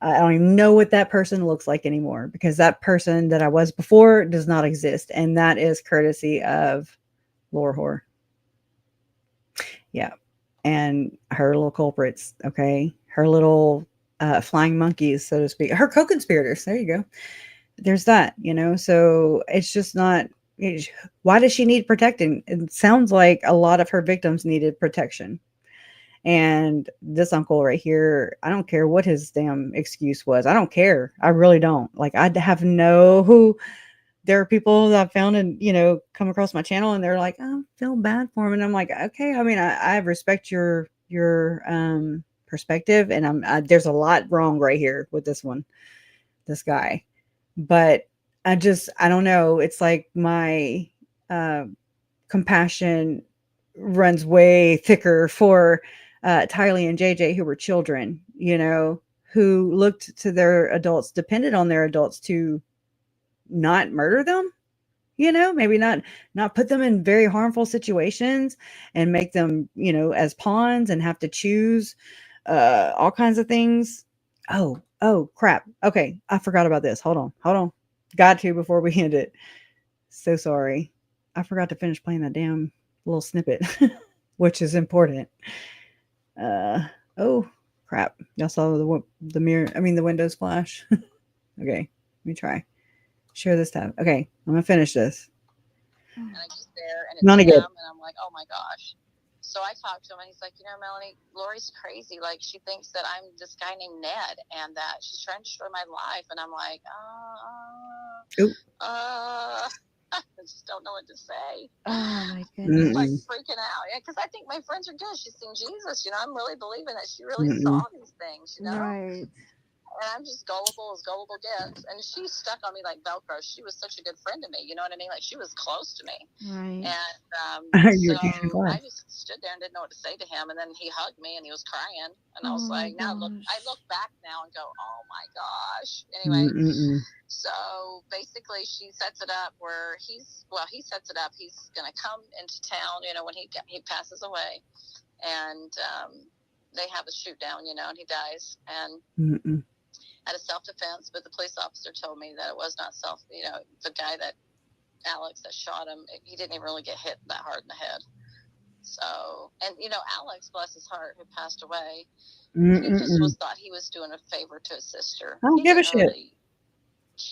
I don't even know what that person looks like anymore because that person that I was before does not exist, and that is courtesy of Lore Whore. Yeah, and her little culprits. Okay, her little flying monkeys, so to speak. Her co-conspirators. There you go. There's that, so it's just not. Why does she need protecting? It sounds like a lot of her victims needed protection. And this uncle right here, I don't care what his damn excuse was. I don't care. I really don't. Like, I have there are people that I've found and, come across my channel and they're like, oh, I feel bad for him. And I'm like, okay, I mean, I respect your perspective. And there's a lot wrong right here with this guy. But I don't know. It's like my compassion runs way thicker for Tylee and JJ, who were children, who looked to their adults, depended on their adults to not murder them, maybe not put them in very harmful situations and make them, as pawns and have to choose all kinds of things. Oh, crap. Okay, I forgot about this. Hold on. Got to before we end it. So sorry. I forgot to finish playing that damn little snippet, which is important. Oh, crap. Y'all saw the windows flash. Okay, let me try. Share this tab. Okay, I'm going to finish this. And I get there, and it's Melanie him, Gibb. and I'm like, oh my gosh. So I talked to him, and he's like, Melanie, Lori's crazy. Like, she thinks that I'm this guy named Ned, and that she's trying to destroy my life. And I'm like, I just don't know what to say. Oh my goodness. Like freaking out. Yeah, because I think my friends are good. She's seen Jesus. I'm really believing that she really saw these things, Right. And I'm just gullible as gullible gets. And she stuck on me like Velcro. She was such a good friend to me. You know what I mean? Like, she was close to me. Right. And so I just stood there and didn't know what to say to him. And then he hugged me and he was crying. And I was like, I look back now and go, oh my gosh. Anyway, so basically she sets it up where he sets it up. He's going to come into town, when he passes away. And they have a shoot down, and he dies. And out of self-defense, but the police officer told me that it was not the guy that Alex that shot him, he didn't even really get hit that hard in the head. So, and Alex, bless his heart, who passed away, he just thought he was doing a favor to his sister. I don't give a shit. Really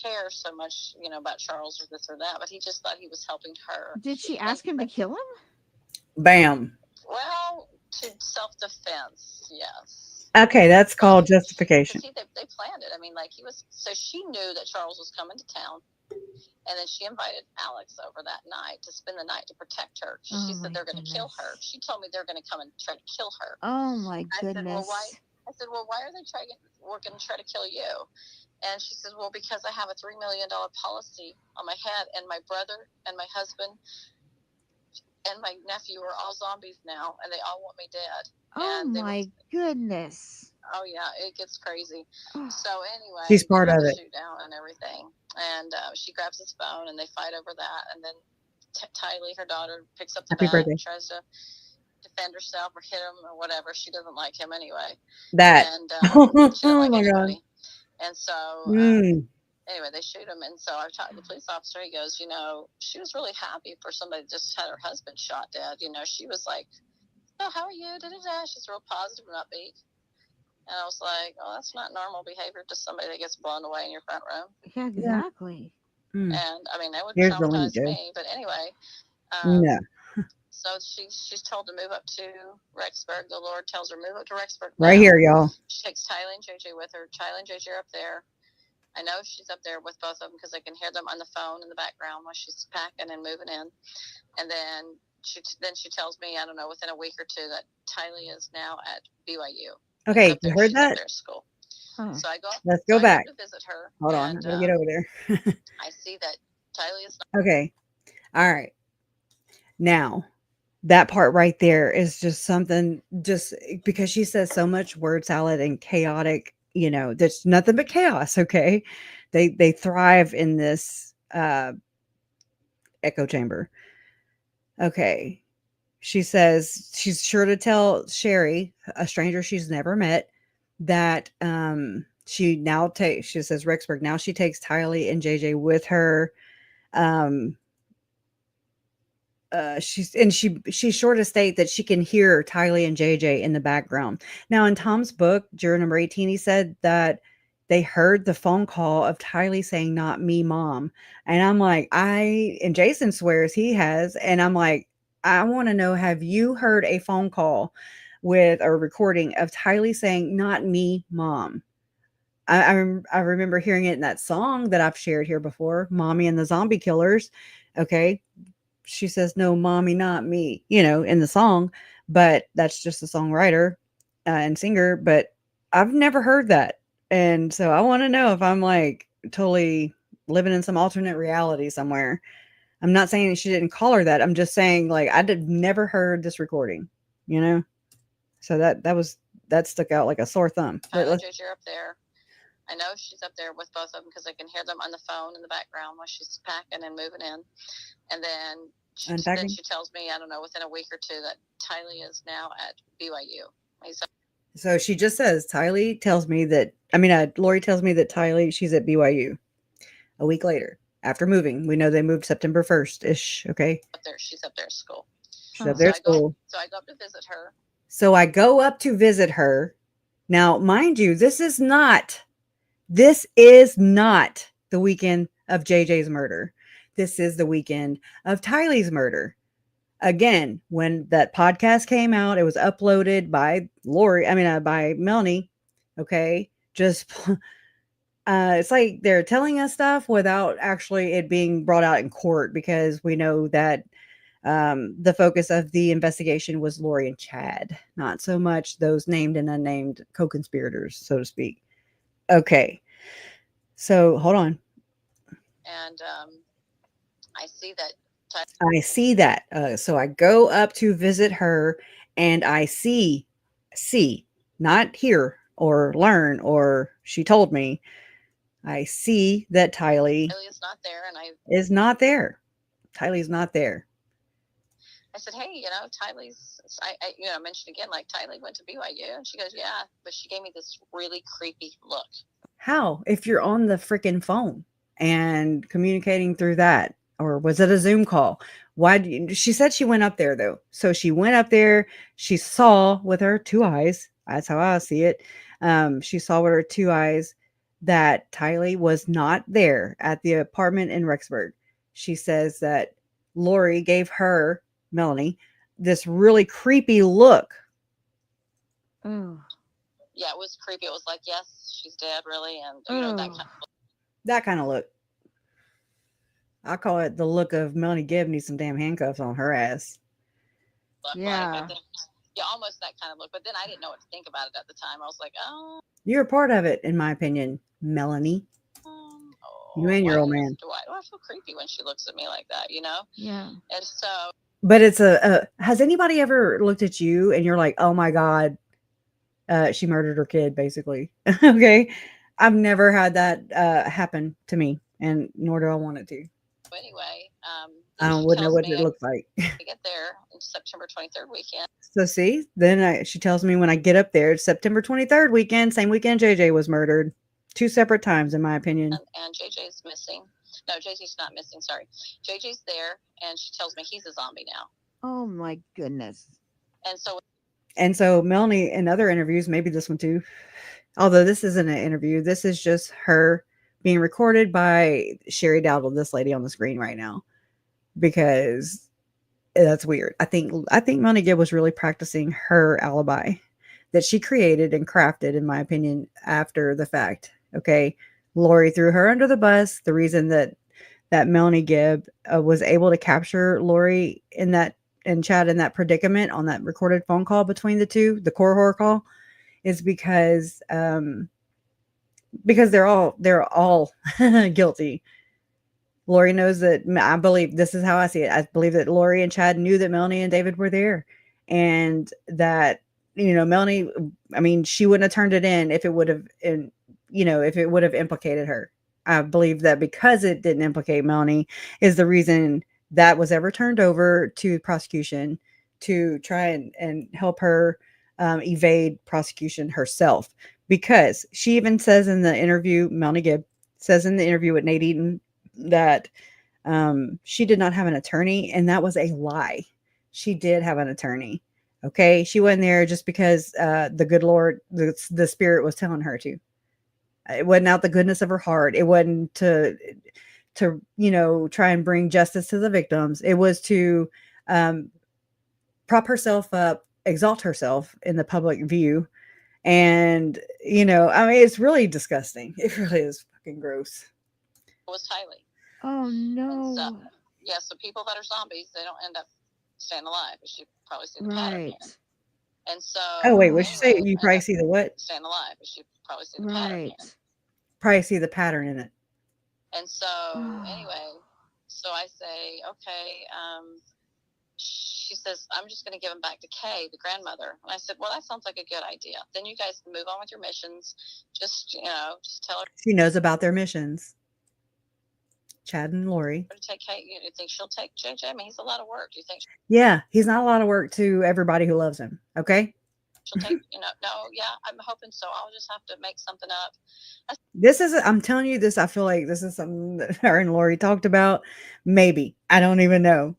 care so much, about Charles or this or that, but he just thought he was helping her. Did she ask him to kill him? Bam. Well, to self-defense, yes. Okay, that's called justification. See, they planned it. I mean, like, so she knew that Charles was coming to town, and then she invited Alex over that night to spend the night to protect her. She said they're going to kill her. She told me they're going to come and try to kill her. Oh my goodness. I said, well, why are they we're going to try to kill you? And she said, well, because I have a $3 million policy on my head, and my brother and my husband and my nephew are all zombies now, and they all want me dead. Oh And my goodness. oh yeah, it gets crazy. Oh, So anyway, She's part they have of a it. shoot down and everything, and she grabs his phone, and they fight over that, and then Tylee, her daughter, picks up the Happy bat birthday. and tries to defend herself or hit him or whatever. She doesn't like him anyway. That. And Oh she doesn't like my God. anybody. And so anyway, they shoot him. And so I talked to the police officer. He goes, you know, she was really happy for somebody that just had her husband shot dead. You know, she was like, oh, how are you? Da-da-da. She's real positive and upbeat. And I was like, oh, that's not normal behavior to somebody that gets blown away in your front room. yeah, exactly. And I mean, that would Here's the link, traumatize Joe. me. But anyway, No. so she's told to move up to Rexburg. The Lord tells her, move up to Rexburg now. Right here, y'all. She takes Tylee and JJ with her. Tylee and JJ are up there. I know she's up there with both of them because I can hear them on the phone in the background while she's packing and moving in. And then she tells me, I don't know, within a week or two that Tylee is now at BYU. Okay, you heard that? Up there at school. Huh. So I go. Let's go back. I go to visit her. Hold on, I'm gonna get over there. I see that Tylee is not. Okay, all right. Now, that part right there is just something. Just because she says so much word salad and chaotic. You know, there's nothing but chaos. Okay, they thrive in this echo chamber. Okay. She says she's sure to tell Sherry, a stranger she's never met, that she says Rexburg, now she takes Tylee and JJ with her. She's sure to state that she can hear Tylee and JJ in the background. Now in Tom's book, juror number 18, he said that they heard the phone call of Tylee saying, "Not me, mom." And I'm like, and Jason swears he has. And I'm like, I want to know, have you heard a phone call with a recording of Tylee saying, "Not me, mom"? I remember hearing it in that song that I've shared here before, Mommy and the Zombie Killers. Okay. She says, "No, mommy, not me," in the song, but that's just the songwriter and singer. But I've never heard that. And so I want to know if I'm like totally living in some alternate reality somewhere. I'm not saying she didn't call her that. I'm just saying, like, never heard this recording, So that stuck out like a sore thumb. You're up there. I know she's up there with both of them because I can hear them on the phone in the background while she's packing and moving in. And then she tells me, I don't know, within a week or two that Tylee is now at BYU. So she just says, Lori tells me that Tylee, she's at BYU. A week later, after moving, we know they moved September 1st-ish, okay? She's up there at school. She's up there at school. So I go up to visit her. So I go up to visit her. Now, mind you, this is not the weekend of JJ's murder. This is the weekend of Tylee's murder. Again, when that podcast came out, it was uploaded by by Melanie. Okay. Just, it's like they're telling us stuff without actually it being brought out in court, because we know that the focus of the investigation was Lori and Chad, not so much those named and unnamed co-conspirators, so to speak. Okay. So hold on. And I see that. So I go up to visit her, and I see, not hear or learn, or she told me, I see that Tylee is not there, and is not there. Tylee's not there. I said, hey, Tylee's, I mentioned again, like, Tylee went to BYU, and she goes, yeah, but she gave me this really creepy look. How? If you're on the freaking phone and communicating through that, or was it a Zoom call? She said she went up there though. So she went up there, she saw with her two eyes. That's how I see it. She saw with her two eyes that Tylee was not there at the apartment in Rexburg. She says that Lori gave her, Melanie, this really creepy look. Oh. Yeah, it was creepy. It was like, yes, she's dead, really, and that kind of look. I call it the look of Melanie Gibb needs some damn handcuffs on her ass. Yeah. Yeah, almost that kind of look. But then I didn't know what to think about it at the time. I was like, oh. You're a part of it, in my opinion, Melanie. You and your old man. Why do I feel creepy when she looks at me like that, Yeah. And so But it's has anybody ever looked at you and you're like, oh my God, she murdered her kid, basically? Okay. I've never had that happen to me, and nor do I want it to. Anyway, I wouldn't know what it looks like. I get there in September 23rd weekend. So see, then she tells me when I get up there, it's September 23rd weekend, same weekend JJ was murdered. 2 separate times, in my opinion. And JJ's missing. No, JJ's not missing. Sorry. JJ's there, and she tells me he's a zombie now. Oh my goodness. And so Melanie, in other interviews, maybe this one too, although this isn't an interview, this is just her being recorded by Sherry Dowdle, this lady on the screen right now, because that's weird. I think Melanie Gibb was really practicing her alibi that she created and crafted, in my opinion, after the fact. Okay. Lori threw her under the bus. The reason that Melanie Gibb was able to capture Lori and Chad in that predicament on that recorded phone call between the two, the core horror call, is because they're all guilty. Lori knows that. I believe, this is how I see it, I believe that Lori and Chad knew that Melanie and David were there, and that, Melanie, I mean, she wouldn't have turned it in if it would have, if it would have implicated her. I believe that because it didn't implicate Melanie is the reason that was ever turned over to prosecution to try and help her evade prosecution herself. Because she even says in the interview, Melanie Gibb says in the interview with Nate Eaton, that she did not have an attorney, and that was a lie. She did have an attorney. Okay. She went there just because the good Lord, the spirit was telling her to. It wasn't out the goodness of her heart. It wasn't to try and bring justice to the victims. It was to prop herself up, exalt herself in the public view. And, I mean, it's really disgusting. It really is fucking gross. Was Tylee. Oh no. So people that are zombies, they don't end up staying alive. As you probably see the pattern here. And so. Oh wait, what you say? You probably see the what? Staying alive. As you probably see the pattern here. Probably see the pattern in it. And so anyway, so I say, okay. She says, I'm just going to give them back to Kay, the grandmother. And I said, well, that sounds like a good idea. Then you guys can move on with your missions. Just tell her. She knows about their missions. Chad and Lori. Take Kate. You think she'll take JJ? I mean, he's a lot of work. Do you think? Yeah, he's not a lot of work to everybody who loves him. Okay. She'll take, no, yeah, I'm hoping so. I'll just have to make something up. I'm telling you this, I feel like this is something that her and Lori talked about. Maybe. I don't even know.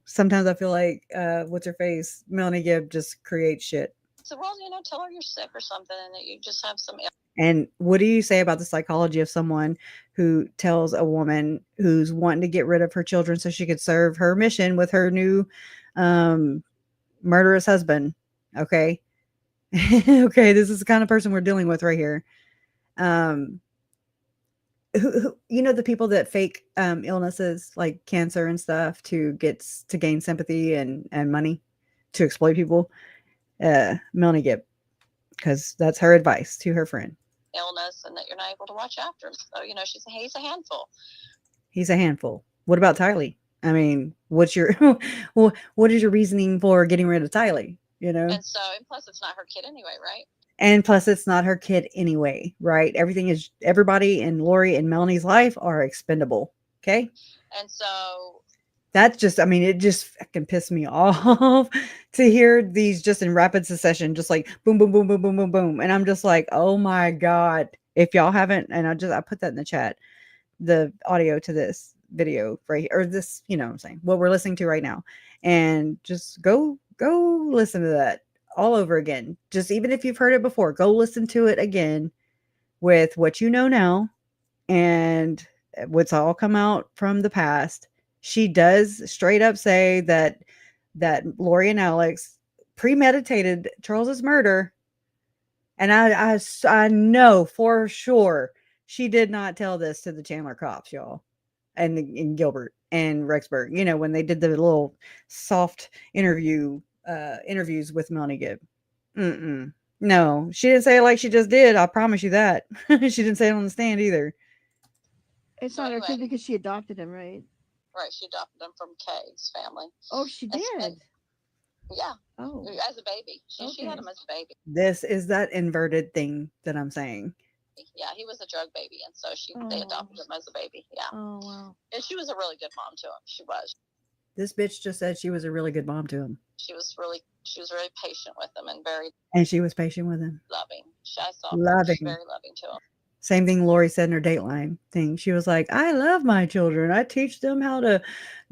Sometimes I feel like, what's her face? Melanie Gibb just creates shit. So, well, tell her you're sick or something and that you just have some. And what do you say about the psychology of someone who tells a woman who's wanting to get rid of her children so she could serve her mission with her new murderous husband? Okay. Okay, this is the kind of person we're dealing with right here. Who the people that fake illnesses like cancer and stuff to gain sympathy and money to exploit people? Melanie Gibb, because that's her advice to her friend. Illness and that you're not able to watch after him. So, he's a handful. He's a handful. What about Tylee? I mean, what is your reasoning for getting rid of Tylee? And so, and plus it's not her kid anyway, right? Everybody in Lori and Melanie's life are expendable. Okay. And so that's just, I mean, it just fucking pissed me off to hear these just in rapid succession, just like boom, boom, boom, boom, boom, boom, boom. And I'm just like, oh my God. If y'all haven't, and I put that in the chat, the audio to this video right here, or this, what I'm saying, what we're listening to right now, and just go listen to that all over again. Just even if you've heard it before, go listen to it again with what you know now and what's all come out from the past. She does straight up say that Lori and Alex premeditated Charles's murder. And I know for sure she did not tell this to the Chandler cops, y'all, and Gilbert and Rexburg, when they did the little soft interviews with Melanie Gibb. No, she didn't say it like she just did. I promise you that. She didn't say it on the stand either. It's not her kid because she adopted him, right? Right, she adopted him from Kay's family. Oh, she did. Yeah. Oh, As a baby. She had him as a baby. This is that inverted thing that I'm saying. Yeah, he was a drug baby, and so they adopted him as a baby. Yeah. Oh, wow. And she was a really good mom to him. She was. This bitch just said she was a really good mom to him. She was really patient with him and she was patient with him. Loving. I saw loving. Very loving to him. Same thing Lori said in her Dateline thing. She was like, I love my children. I teach them how to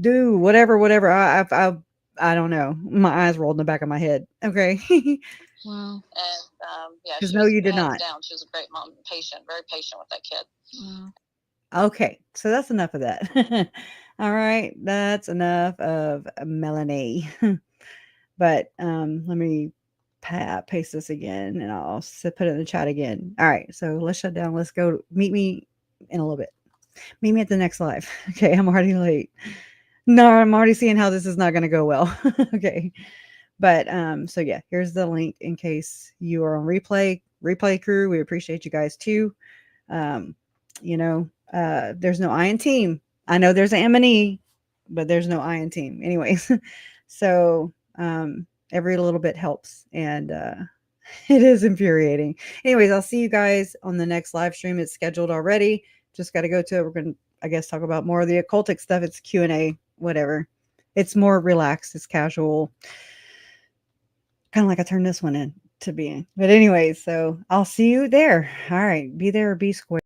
do whatever. I don't know. My eyes rolled in the back of my head. Okay. Wow. And yeah, because no, you did not. Down. She was a great mom, patient, very patient with that kid. Wow. Okay, so that's enough of that. All right, that's enough of Melanie. But let me paste this again, and I'll put it in the chat again. All right, so let's shut down. Let's go. Meet me in a little bit. Meet me at the next live. Okay, I'm already late. No, I'm already seeing how this is not going to go well. Okay, but so yeah, here's the link in case you are on replay crew. We appreciate you guys too. You know, there's no I in team. I know there's an M&E, but there's no I in team. Anyways, so every little bit helps, and it is infuriating. Anyways, I'll see you guys on the next live stream. It's scheduled already. Just got to go to it. We're going to, I guess, talk about more of the occultic stuff. It's Q&A, whatever. It's more relaxed. It's casual. Kind of like I turned this one in to be. But anyways, so I'll see you there. All right. Be there or be square.